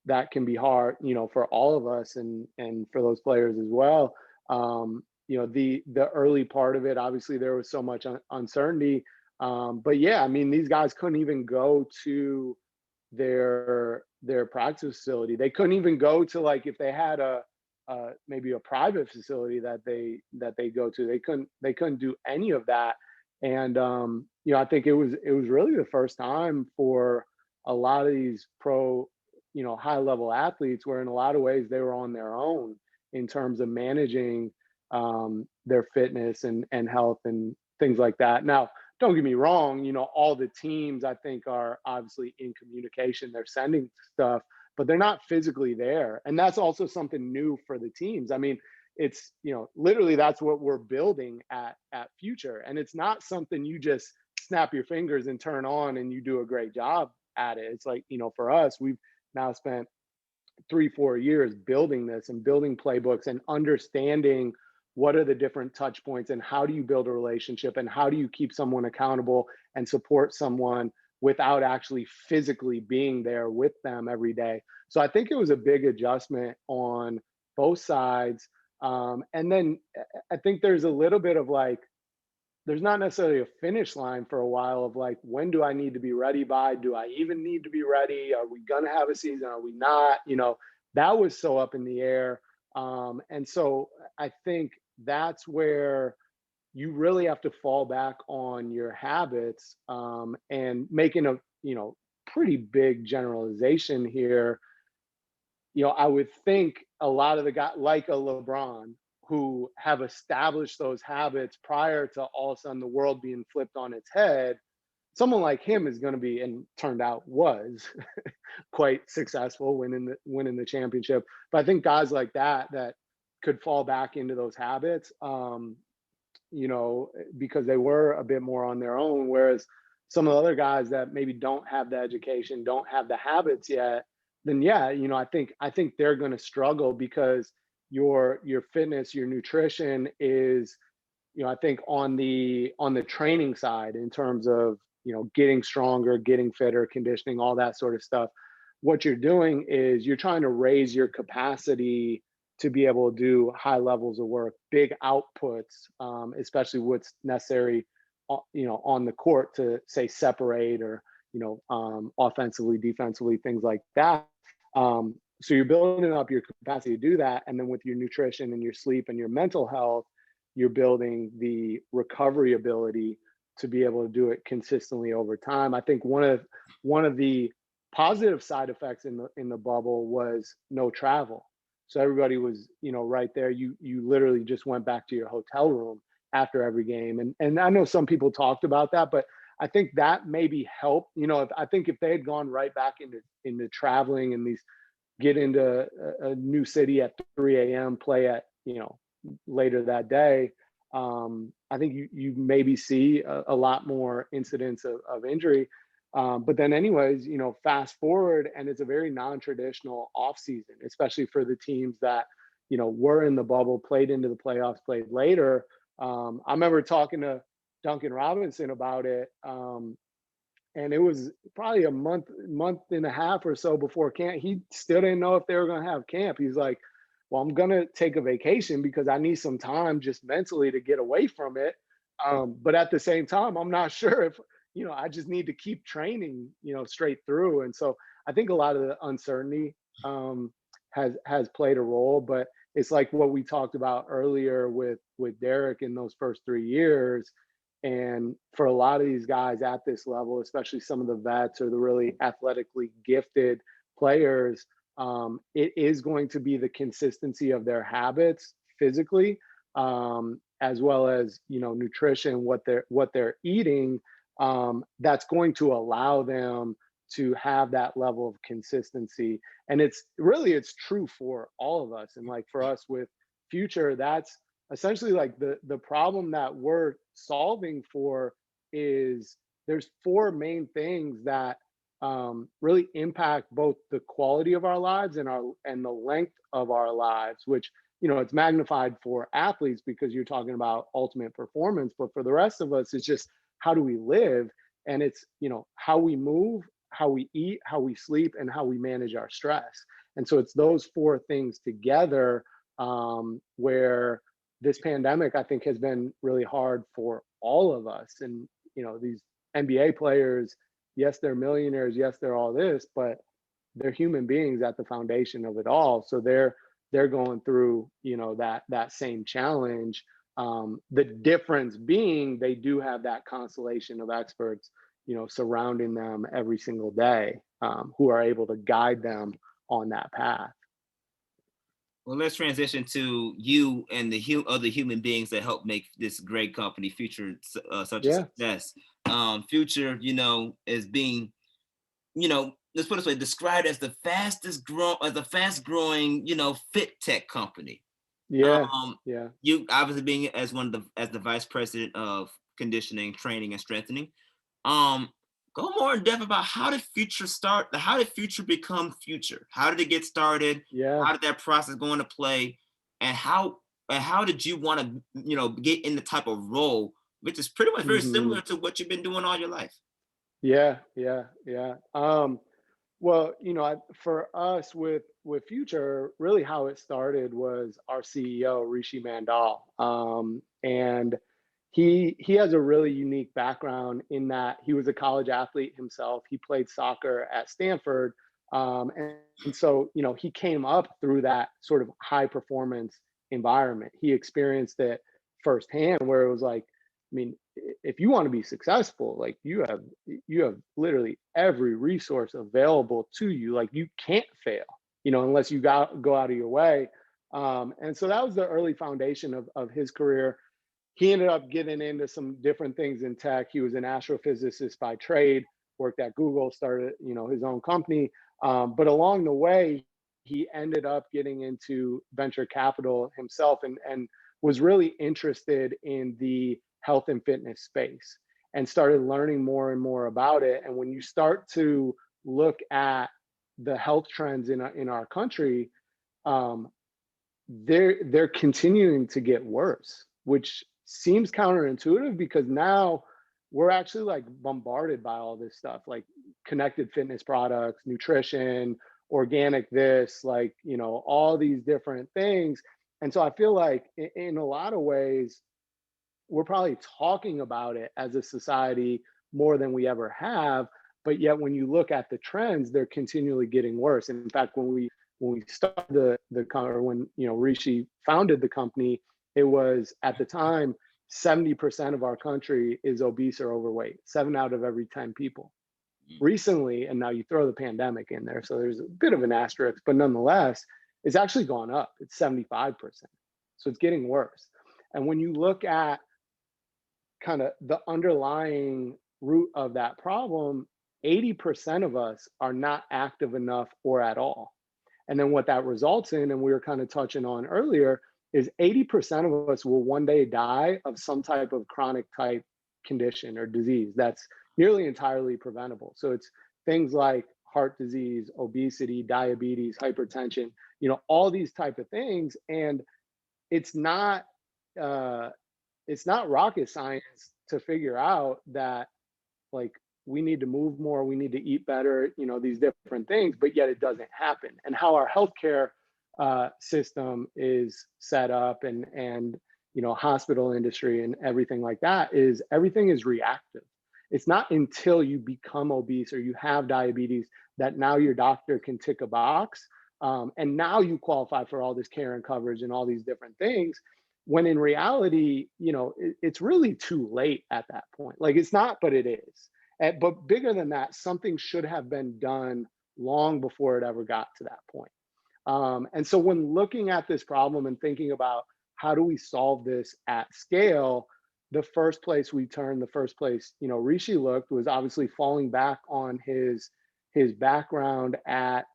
that can be hard, for all of us and for those players as well. The early part of it, obviously there was so much uncertainty. But yeah, I mean, these guys couldn't even go to their practice facility. They couldn't even go to, like, if they had maybe a private facility that they go to. They couldn't do any of that. And I think it was really the first time for a lot of these pro, high level athletes, where in a lot of ways they were on their own in terms of managing their fitness and health and things like that. Now, don't get me wrong, all the teams I think are obviously in communication. They're sending stuff, but they're not physically there. And that's also something new for the teams. I mean, it's, literally that's what we're building at Future. And it's not something you just snap your fingers and turn on and you do a great job at it. It's like, for us, we've now spent 3-4 years building this and building playbooks and understanding what are the different touch points and how do you build a relationship and how do you keep someone accountable and support someone without actually physically being there with them every day. So I think it was a big adjustment on both sides. And then I think there's a little bit of like, there's not necessarily a finish line for a while of like, when do I need to be ready by? Do I even need to be ready? Are we going to have a season? Are we not? That was so up in the air. And so I think that's where you really have to fall back on your habits, and making a, pretty big generalization here. I would think a lot of the guys like a LeBron who have established those habits prior to all of a sudden the world being flipped on its head, someone like him is going to be, and turned out was quite successful winning the championship. But I think guys like that could fall back into those habits, because they were a bit more on their own. Whereas some of the other guys that maybe don't have the education, don't have the habits yet, then yeah, I think they're going to struggle because your fitness, your nutrition is, I think on the training side in terms of, getting stronger, getting fitter, conditioning, all that sort of stuff. What you're doing is you're trying to raise your capacity to be able to do high levels of work, big outputs, especially what's necessary, on the court to say separate or, offensively, defensively, things like that. So you're building up your capacity to do that. And then with your nutrition and your sleep and your mental health, you're building the recovery ability to be able to do it consistently over time. I think one of the positive side effects in the bubble was no travel. So everybody was, right there. You literally just went back to your hotel room after every game. And I know some people talked about that, but I think that maybe helped. I think if they had gone right back into traveling and get into a new city at 3 a.m., play at, later that day, I think you maybe see a lot more incidents of injury. But then anyways, fast forward, and it's a very non-traditional offseason, especially for the teams that, were in the bubble, played into the playoffs, played later. I remember talking to Duncan Robinson about it. And it was probably a month and a half or so before camp. He still didn't know if they were going to have camp. He's like, well, I'm going to take a vacation because I need some time just mentally to get away from it. But at the same time, I'm not sure if, I just need to keep training, straight through. And so I think a lot of the uncertainty has played a role, but it's like what we talked about earlier with Derrick in those first 3 years. And for a lot of these guys at this level, especially some of the vets or the really athletically gifted players, it is going to be the consistency of their habits physically, as well as, nutrition, what they're eating, that's going to allow them to have that level of consistency. And it's true for all of us. And like for us with Future, that's essentially like the problem that we're solving for is there's 4 main things that really impact both the quality of our lives and the length of our lives, which, it's magnified for athletes because you're talking about ultimate performance, but for the rest of us, it's just how do we live? And it's, how we move, how we eat, how we sleep, and how we manage our stress. And so it's those four things together, where this pandemic, I think, has been really hard for all of us. And, these NBA players, yes, they're millionaires, yes, they're all this, but they're human beings at the foundation of it all. So they're going through, that same challenge. The difference being they do have that constellation of experts, surrounding them every single day, who are able to guide them on that path. Well, let's transition to you and the other human beings that help make this great company Future such a Yeah. success. Future, is being, let's put it this way, described as the fast growing, fit tech company. Yeah. Um, Yeah. you obviously being as the vice president of conditioning, training, and strengthening. Um, Go more in depth about how did Future start? How did Future become Future? How did it get started? Yeah. How did that process go into play? And how did you want to get in the type of role, which is pretty much very Hmm. similar to what you've been doing all your life? Yeah. Yeah. Yeah. Well, for us with Future, really how it started was our CEO Rishi Mandal, and he has a really unique background in that he was a college athlete himself. He played soccer at Stanford, and so he came up through that sort of high performance environment. He experienced it firsthand, where it was like, I mean, if you want to be successful, like you have literally every resource available to you. Like you can't fail, unless you go out of your way. And so that was the early foundation of his career. He ended up getting into some different things in tech. He was an astrophysicist by trade, worked at Google, started, his own company. But along the way, he ended up getting into venture capital himself, and was really interested in the health and fitness space, and started learning more and more about it. And when you start to look at the health trends in our country, um, they're continuing to get worse, which seems counterintuitive because now we're actually like bombarded by all this stuff, like connected fitness products, nutrition, organic this, like, all these different things. And so I feel like in a lot of ways, we're probably talking about it as a society more than we ever have. But yet when you look at the trends, they're continually getting worse. And in fact, when we started or when Rishi founded the company, it was at the time 70% of our country is obese or overweight, 7 out of every 10 people. Recently, and now you throw the pandemic in there, so there's a bit of an asterisk, but nonetheless, it's actually gone up. It's 75%. So it's getting worse. And when you look at kind of the underlying root of that problem, 80% of us are not active enough or at all. And then what that results in, and we were kind of touching on earlier, is 80% of us will one day die of some type of chronic type condition or disease that's nearly entirely preventable. So it's things like heart disease, obesity, diabetes, hypertension, all these type of things. And it's not uh, it's not rocket science to figure out that, like, we need to move more, we need to eat better, these different things, but yet it doesn't happen. And how our healthcare system is set up, and hospital industry and everything like that, is everything is reactive. It's not until you become obese or you have diabetes that now your doctor can tick a box, and now you qualify for all this care and coverage and all these different things, when in reality, it's really too late at that point. Like, it's not, but it is. But bigger than that, something should have been done long before it ever got to that point. And so when looking at this problem and thinking about how do we solve this at scale, the first place we turned, the first place, Rishi looked, was obviously falling back on his background at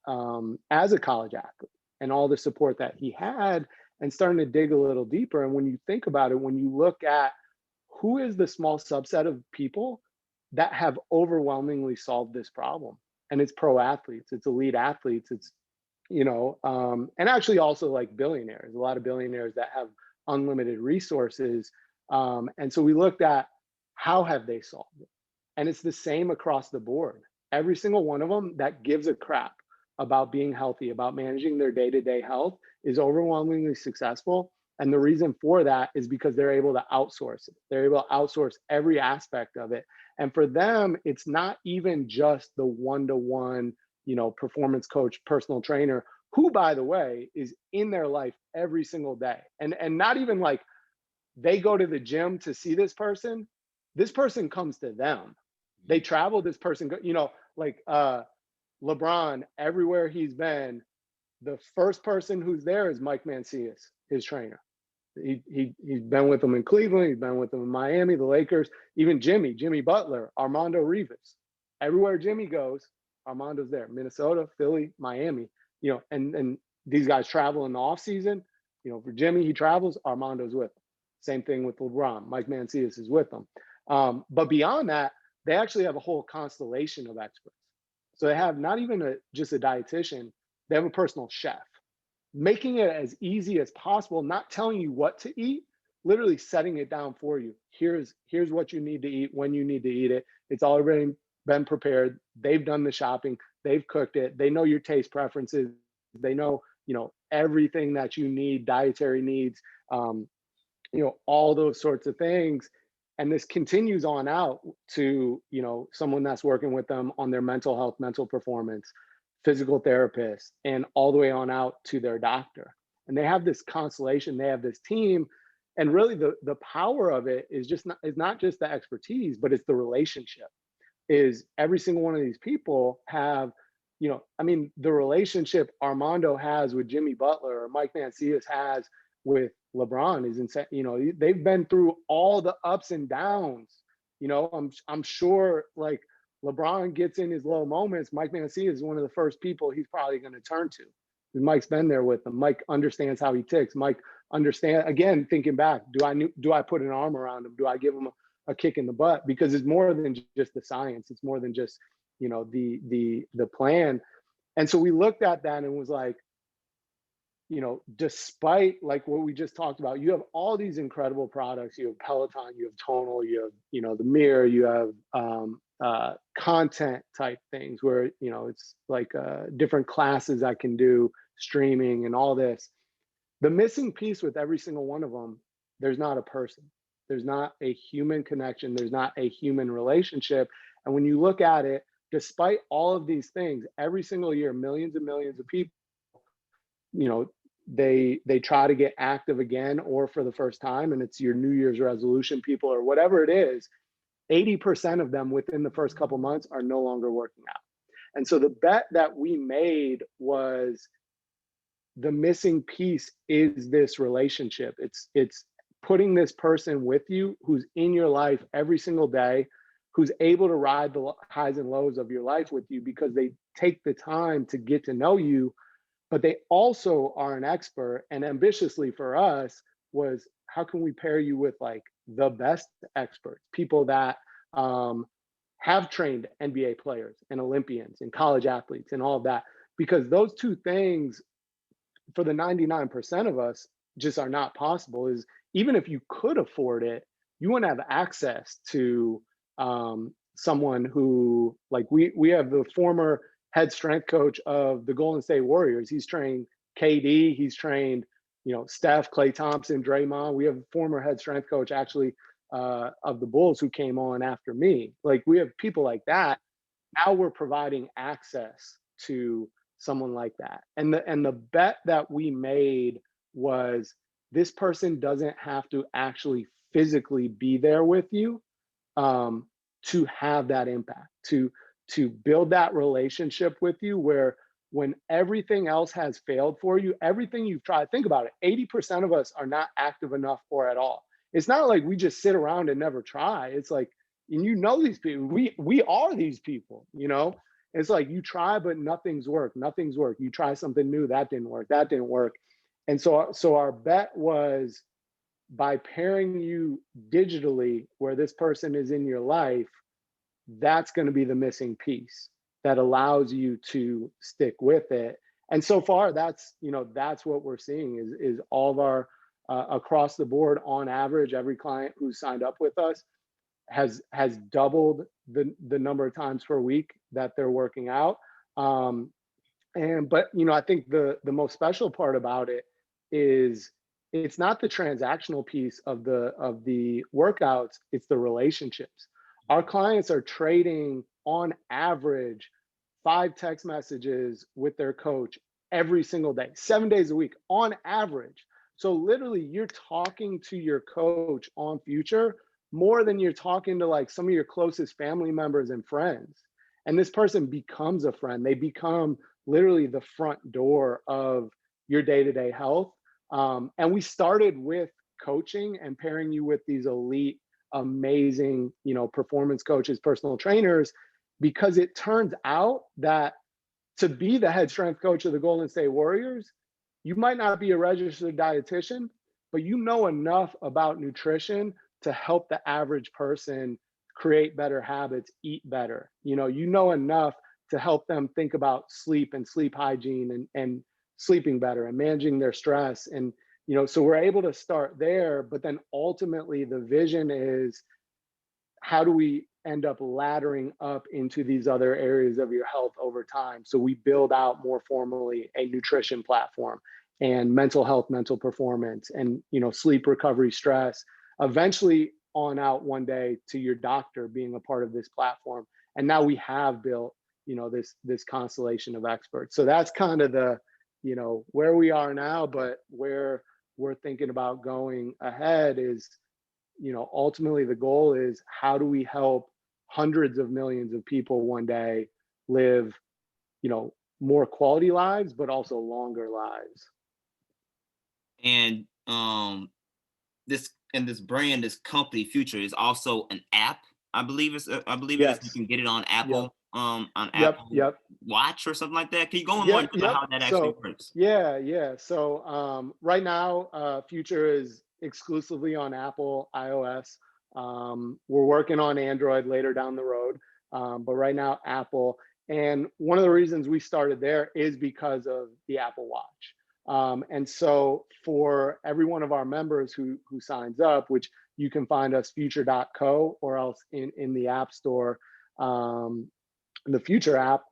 as a college athlete and all the support that he had, and starting to dig a little deeper. And when you think about it, when you look at who is the small subset of people that have overwhelmingly solved this problem, and it's pro athletes, it's elite athletes, it's and actually also like billionaires, a lot of billionaires that have unlimited resources. And so we looked at how have they solved it, and it's the same across the board. every single one of them that gives a crap about being healthy, about managing their day-to-day health, is overwhelmingly successful. And the reason for that is because they're able to outsource it. They're able to outsource every aspect of it. And for them, it's not even just the one-to-one, performance coach, personal trainer, who, by the way, is in their life every single day. And not even like they go to the gym to see this person. This person comes to them. They travel, this person, like LeBron, everywhere he's been, the first person who's there is Mike Mancias, his trainer. He's been with them in Cleveland. He's been with them in Miami, the Lakers, even Jimmy Butler, Armando Rivas. Everywhere Jimmy goes, Armando's there. Minnesota, Philly, Miami, and these guys travel in the off season. For Jimmy, he travels, Armando's with him. Same thing with LeBron. Mike Mancias is with them. But beyond that, they actually have a whole constellation of experts. So they have not even just a dietitian, they have a personal chef, making it as easy as possible, not telling you what to eat, literally setting it down for you. Here's what you need to eat, when you need to eat it. It's already been prepared. They've done the shopping. They've cooked it. They know your taste preferences. They know, everything that you need, dietary needs, all those sorts of things. And this continues on out to, someone that's working with them on their mental health, mental performance, physical therapist, and all the way on out to their doctor. And they have this constellation, they have this team. And really the power of it is not just the expertise, but it's the relationship. Is every single one of these people have, the relationship Armando has with Jimmy Butler or Mike Mancias has with LeBron is insane. They've been through all the ups and downs. I'm sure, like, LeBron gets in his low moments, Mike Mancias is one of the first people he's probably going to turn to. Mike's been there with him. Mike understands how he ticks. Mike understands, again, thinking back, do I put an arm around him? Do I give him a kick in the butt? Because it's more than just the science. It's more than just, the plan. And so we looked at that and was like, despite like what we just talked about, you have all these incredible products. You have Peloton, you have Tonal, you have, the Mirror, you have content type things where, it's like different classes I can do, streaming and all this. The missing piece with every single one of them, there's not a person. There's not a human connection. There's not a human relationship. And when you look at it, despite all of these things, every single year, millions and millions of people, they try to get active again or for the first time, and it's your New Year's resolution people or whatever it is, 80% of them within the first couple months are no longer working out. And so the bet that we made was the missing piece is this relationship. It's putting this person with you who's in your life every single day, who's able to ride the highs and lows of your life with you because they take the time to get to know you, but they also are an expert. And ambitiously for us was, how can we pair you with like the best experts, people that have trained NBA players and Olympians and college athletes and all of that, because those two things for the 99% of us just are not possible. Is even if you could afford it, you want to have access to someone who, like, we have the former head strength coach of the Golden State Warriors. He's trained KD, he's trained, Steph, Klay Thompson, Draymond. We have a former head strength coach actually of the Bulls who came on after me. Like, we have people like that. Now we're providing access to someone like that. And the bet that we made was, this person doesn't have to actually physically be there with you to have that impact, to build that relationship with you, where when everything else has failed for you, everything you've tried, think about it, 80% of us are not active enough or at all. It's not like we just sit around and never try. It's like, and these people, we are these people, It's like you try, but nothing's worked. You try something new, that didn't work. And so our bet was, by pairing you digitally where this person is in your life, that's going to be the missing piece that allows you to stick with it. And so far, that's what we're seeing is all of our across the board, on average, every client who's signed up with us has doubled the number of times per week that they're working out. But I think the most special part about it is it's not the transactional piece of the workouts, it's the relationships. Our clients are trading on average 5 text messages with their coach every single day, 7 days a week on average. So literally you're talking to your coach on future more than you're talking to like some of your closest family members and friends. And this person becomes a friend. They become literally the front door of your day-to-day health. And we started with coaching and pairing you with these elite, amazing, performance coaches, personal trainers, because it turns out that to be the head strength coach of the Golden State Warriors, you might not be a registered dietitian, but you know enough about nutrition to help the average person create better habits, eat better. You know enough to help them think about sleep and sleep hygiene and sleeping better and managing their stress. And, so we're able to start there, but then ultimately the vision is how do we end up laddering up into these other areas of your health over time? So we build out more formally a nutrition platform and mental health, mental performance, and sleep recovery, stress, eventually on out one day to your doctor being a part of this platform. And now we have built this constellation of experts. So that's kind of the where we are now, but where we're thinking about going ahead is ultimately the goal is how do we help hundreds of millions of people one day live more quality lives, but also longer lives. And this brand, this company Future is also an app. I believe it is. You Yes. can get it on Apple, on Yep. Apple Yep. Watch or something like that. Can you go in more Yep. into Yep. how that actually So works? yeah. So right now, Future is exclusively on Apple iOS. We're working on Android later down the road, but right now Apple. And one of the reasons we started there is because of the Apple Watch. And so for every one of our members who signs up, which you can find us future.co or else in the App Store, the Future app,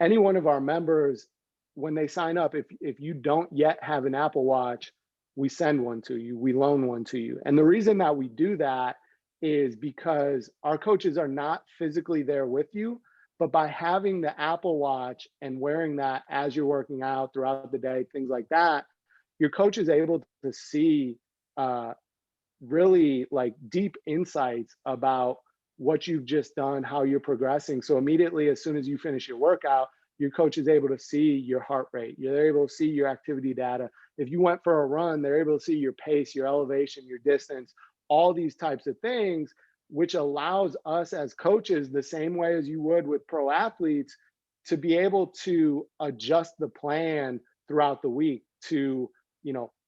any one of our members, when they sign up, if you don't yet have an Apple Watch, we send one to you, we loan one to you. And the reason that we do that is because our coaches are not physically there with you, but by having the Apple Watch and wearing that as you're working out throughout the day, things like that, your coach is able to see really like deep insights about what you've just done, how you're progressing. So immediately, as soon as you finish your workout, your coach is able to see your heart rate. They're able to see your activity data. If you went for a run, they're able to see your pace, your elevation, your distance, all these types of things, which allows us as coaches, the same way as you would with pro athletes, to be able to adjust the plan throughout the week to,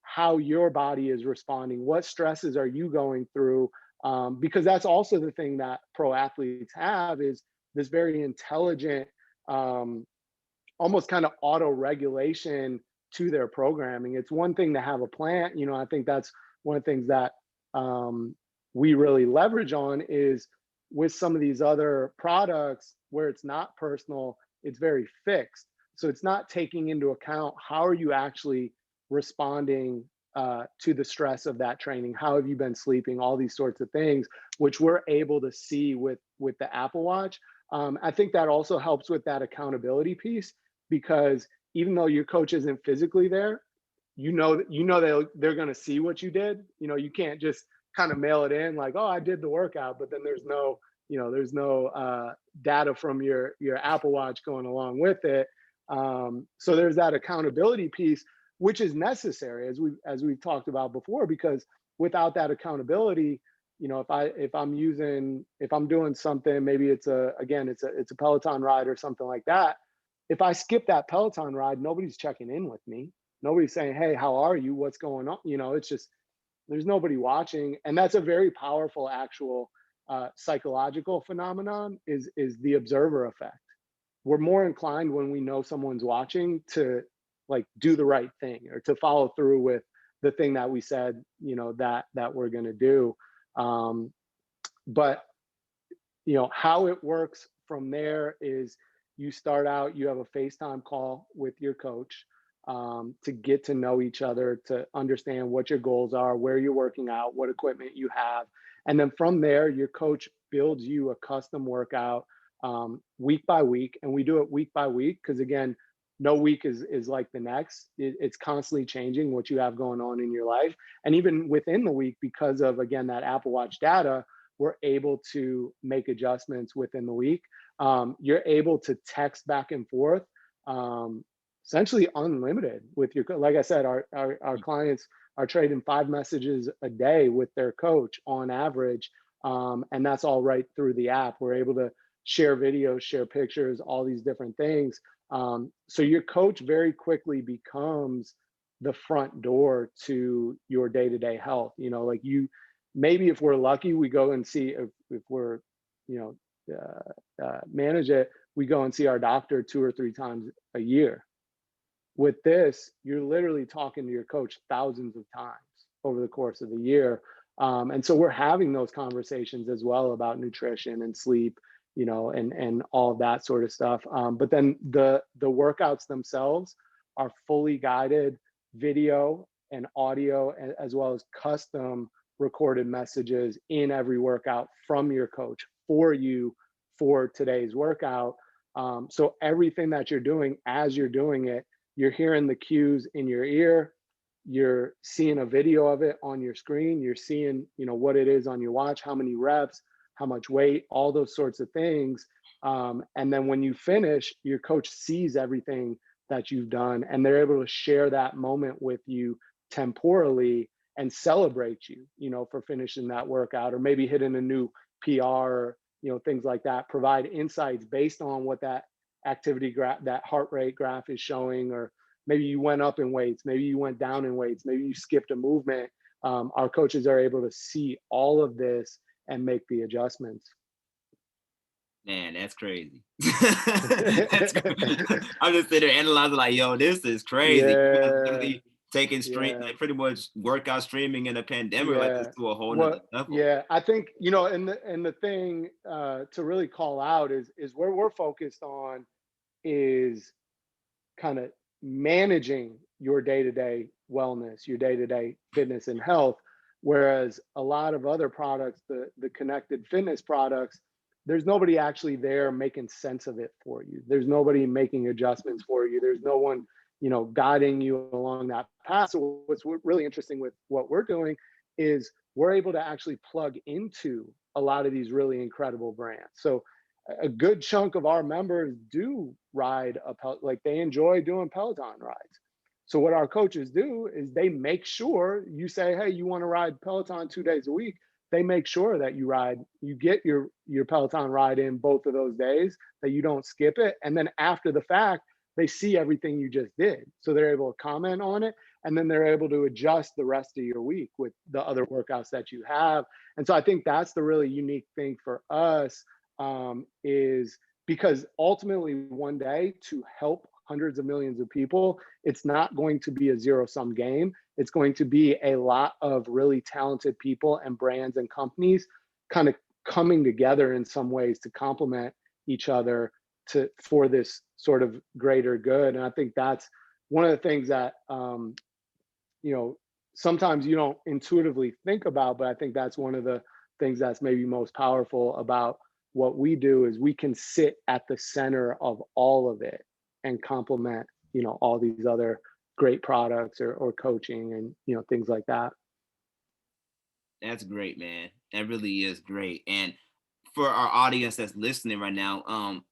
how your body is responding, what stresses are you going through, because that's also the thing that pro athletes have is this very intelligent, almost kind of auto regulation to their programming. It's one thing to have a plan. I think that's one of the things that we really leverage on is with some of these other products where it's not personal, it's very fixed. So it's not taking into account how are you actually responding to the stress of that training, how have you been sleeping, all these sorts of things, which we're able to see with the Apple Watch. I think that also helps with that accountability piece, because even though your coach isn't physically there, they're going to see what you did. You can't just kind of mail it in like, oh, I did the workout, but then there's no data from your Apple Watch going along with it. So there's that accountability piece, which is necessary as we've talked about before, because without that accountability, if I'm doing something, maybe it's a Peloton ride or something like that. If I skip that Peloton ride, nobody's checking in with me. Nobody's saying, hey, how are you? What's going on? It's just, there's nobody watching. And that's a very powerful actual psychological phenomenon is the observer effect. We're more inclined when we know someone's watching to like do the right thing or to follow through with the thing that we said, that we're going to do. But how it works from there is you start out, you have a FaceTime call with your coach, to get to know each other, to understand what your goals are, where you're working out, what equipment you have. And then from there, your coach builds you a custom workout, week by week. And we do it week by week because, again, no week is like the next. It's constantly changing what you have going on in your life. And even within the week, because of, again, that Apple Watch data, we're able to make adjustments within the week. You're able to text back and forth, essentially unlimited with your, like I said, our clients are trading 5 messages a day with their coach on average. And that's all right through the app. We're able to share videos, share pictures, all these different things. So your coach very quickly becomes the front door to your day-to-day health. Like maybe if we're lucky, we go and see, if we're, manage it, we go and see our doctor 2 or 3 times a year. With this, you're literally talking to your coach thousands of times over the course of the year. And so we're having those conversations as well about nutrition and sleep, and all of that sort of stuff. But then the workouts themselves are fully guided video and audio, as well as custom recorded messages in every workout from your coach for you for today's workout. So everything that you're doing as you're doing it, you're hearing the cues in your ear, you're seeing a video of it on your screen, you're seeing, what it is on your watch, how many reps, how much weight, all those sorts of things. And then when you finish, your coach sees everything that you've done, and they're able to share that moment with you temporally and celebrate you, for finishing that workout, or maybe hitting a new PR, or, things like that. Provide insights based on what that activity graph, that heart rate graph is showing, or maybe you went up in weights, maybe you went down in weights, maybe you skipped a movement. Our coaches are able to see all of this and make the adjustments. Man, that's crazy. That's crazy. I'm just sitting there analyzing like, yo, this is crazy. You guys really taking like pretty much workout streaming in a pandemic like this to a whole nother level. Yeah, I think, and the thing to really call out is where we're focused on is kind of managing your day-to-day wellness, your day-to-day fitness and health. Whereas a lot of other products, the connected fitness products, there's nobody actually there making sense of it for you. There's nobody making adjustments for you. There's no one, guiding you along that path. So what's really interesting with what we're doing is we're able to actually plug into a lot of these really incredible brands. So a good chunk of our members do ride like they enjoy doing Peloton rides. So what our coaches do is they make sure you say, hey, you want to ride Peloton 2 days a week. They make sure that you get your Peloton ride in both of those days, that you don't skip it. And then after the fact, they see everything you just did. So they're able to comment on it. And then they're able to adjust the rest of your week with the other workouts that you have. And so I think that's the really unique thing for us, is because ultimately one day, to help hundreds of millions of people, it's not going to be a zero-sum game. It's going to be a lot of really talented people and brands and companies kind of coming together in some ways to complement each other for this sort of greater good. And I think that's one of the things that sometimes you don't intuitively think about, but I think that's one of the things that's maybe most powerful about what we do, is we can sit at the center of all of it and complement, all these other great products or coaching and, things like that. That's great, man. That really is great. And for our audience that's listening right now,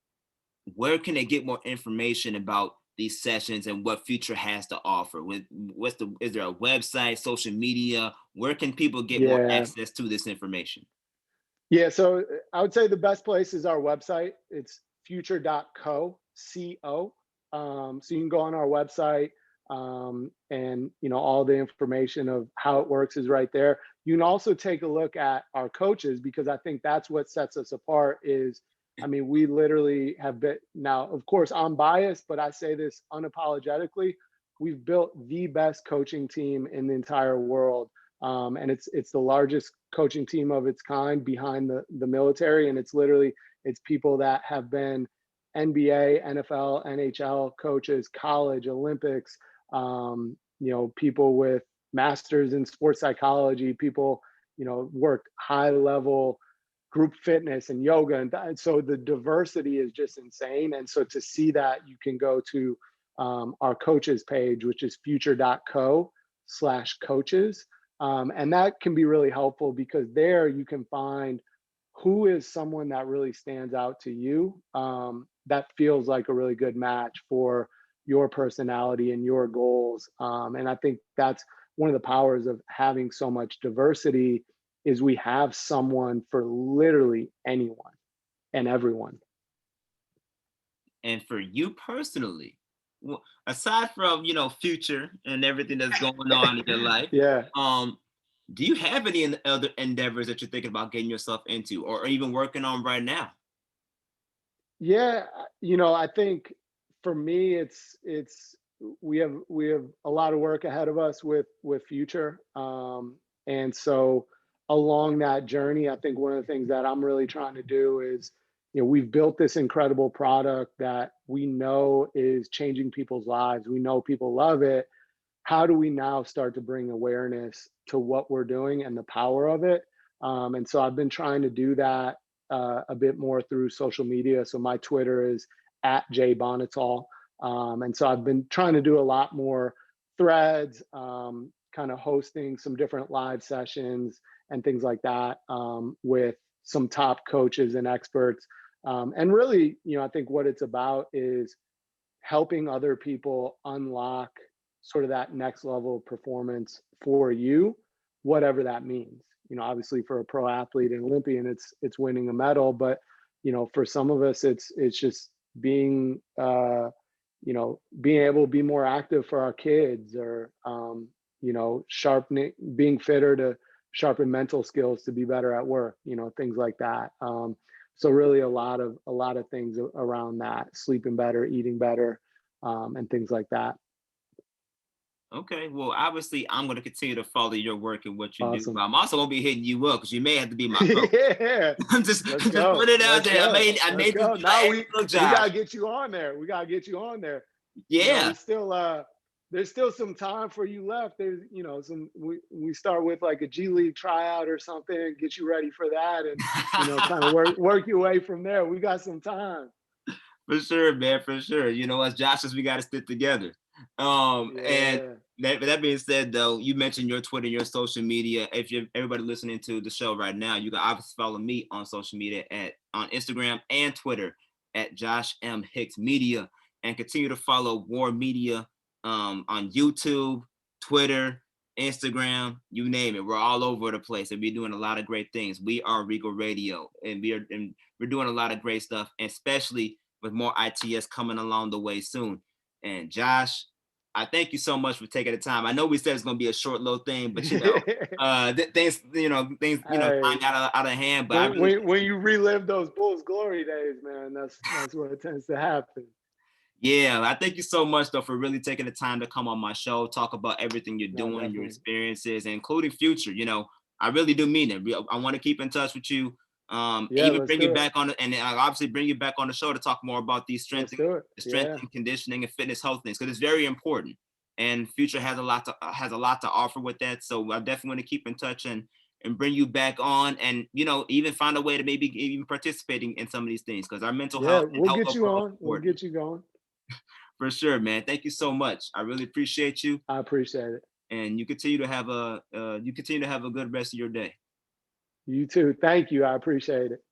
where can they get more information about these sessions and what Future has to offer? Is there a website, social media? Where can people get more access to this information? Yeah, so I would say the best place is our website. It's future.co, C-O. So you can go on our website, and all the information of how it works is right there. You can also take a look at our coaches, because I think that's what sets us apart. We literally have been, now of course I'm biased, but I say this unapologetically, we've built the best coaching team in the entire world. And it's the largest coaching team of its kind behind the military. And it's literally, It's people that have been NBA, NFL, NHL coaches, college, Olympics, people with masters in sports psychology, people, worked high level group fitness and yoga. And so the diversity is just insane. And so to see that, you can go to our coaches page, which is future.co/coaches. And that can be really helpful because there you can find who is someone that really stands out to you, that feels like a really good match for your personality and your goals. And I think that's one of the powers of having so much diversity is we have someone for literally anyone and everyone. And for you personally, aside from future and everything that's going on in your life, Yeah. Do you have any other endeavors that you're thinking about getting yourself into, or even working on right now? Yeah, I think for me, it's we have a lot of work ahead of us with future, and so along that journey, I think one of the things that I'm really trying to do is, we've built this incredible product that we know is changing people's lives. We know people love it. How do we now start to bring awareness to what we're doing and the power of it? And so I've been trying to do that a bit more through social media. So my Twitter is at J Bonhotal. And so I've been trying to do a lot more threads, kind of hosting some different live sessions and things like that, with some top coaches and experts. And really, I think what it's about is helping other people unlock sort of that next level of performance for you, whatever that means. Obviously for a pro athlete and Olympian, it's winning a medal, but for some of us, it's just being being able to be more active for our kids, or sharpening, being fitter to sharpen mental skills to be better at work, things like that. So really a lot of things around that, sleeping better, eating better, and things like that. Okay, well, obviously, I'm going to continue to follow your work and what you do. But Awesome. I'm also going to be hitting you up because you may have to be my coach. Yeah. I'm just Let's just go. put it out Let's there. go. I Let's made this go. be Now like, we hey, look, we Josh. gotta get you on there. We gotta get you on there. Yeah. There's still some time for you left. There's some we start with like a G League tryout or something, get you ready for that, and kind of work your way from there. We got some time. For sure, man, for sure. As Josh says, we got to stick together. And Yeah. that being said, though, you mentioned your Twitter, your social media. If you're everybody listening to the show right now, you can obviously follow me on social media on Instagram and Twitter at Josh M Hicks Media, and continue to follow War Media on YouTube, Twitter, Instagram, you name it. We're all over the place, and we're doing a lot of great things. We are Regal Radio, and we're doing a lot of great stuff, especially with more ITS coming along the way soon. And Josh, I thank you so much for taking the time. I know we said it's going to be a short little thing, but things Hey, time got out of hand. But I when, really, when you relive those Bulls glory days, man, that's what it tends to happen. yeah, I thank you so much though for really taking the time to come on my show, talk about everything you're No, doing, your definitely. experiences, including future. I really do mean it. I want to keep in touch with you. Yeah, Even let's bring you do it. back on, and I obviously bring you back on the show to talk more about these Let's do it. strength Yeah. and conditioning and fitness health things, because it's very important. And future has a lot to offer with that. So I definitely want to keep in touch and bring you back on, and even find a way to maybe even participating in some of these things, because our mental Yeah, health and we'll health get you overall is on. We'll important. get you going. For sure, man. Thank you so much. I really appreciate you, I appreciate it. and you continue to have a good rest of your day. You too. Thank you. I appreciate it.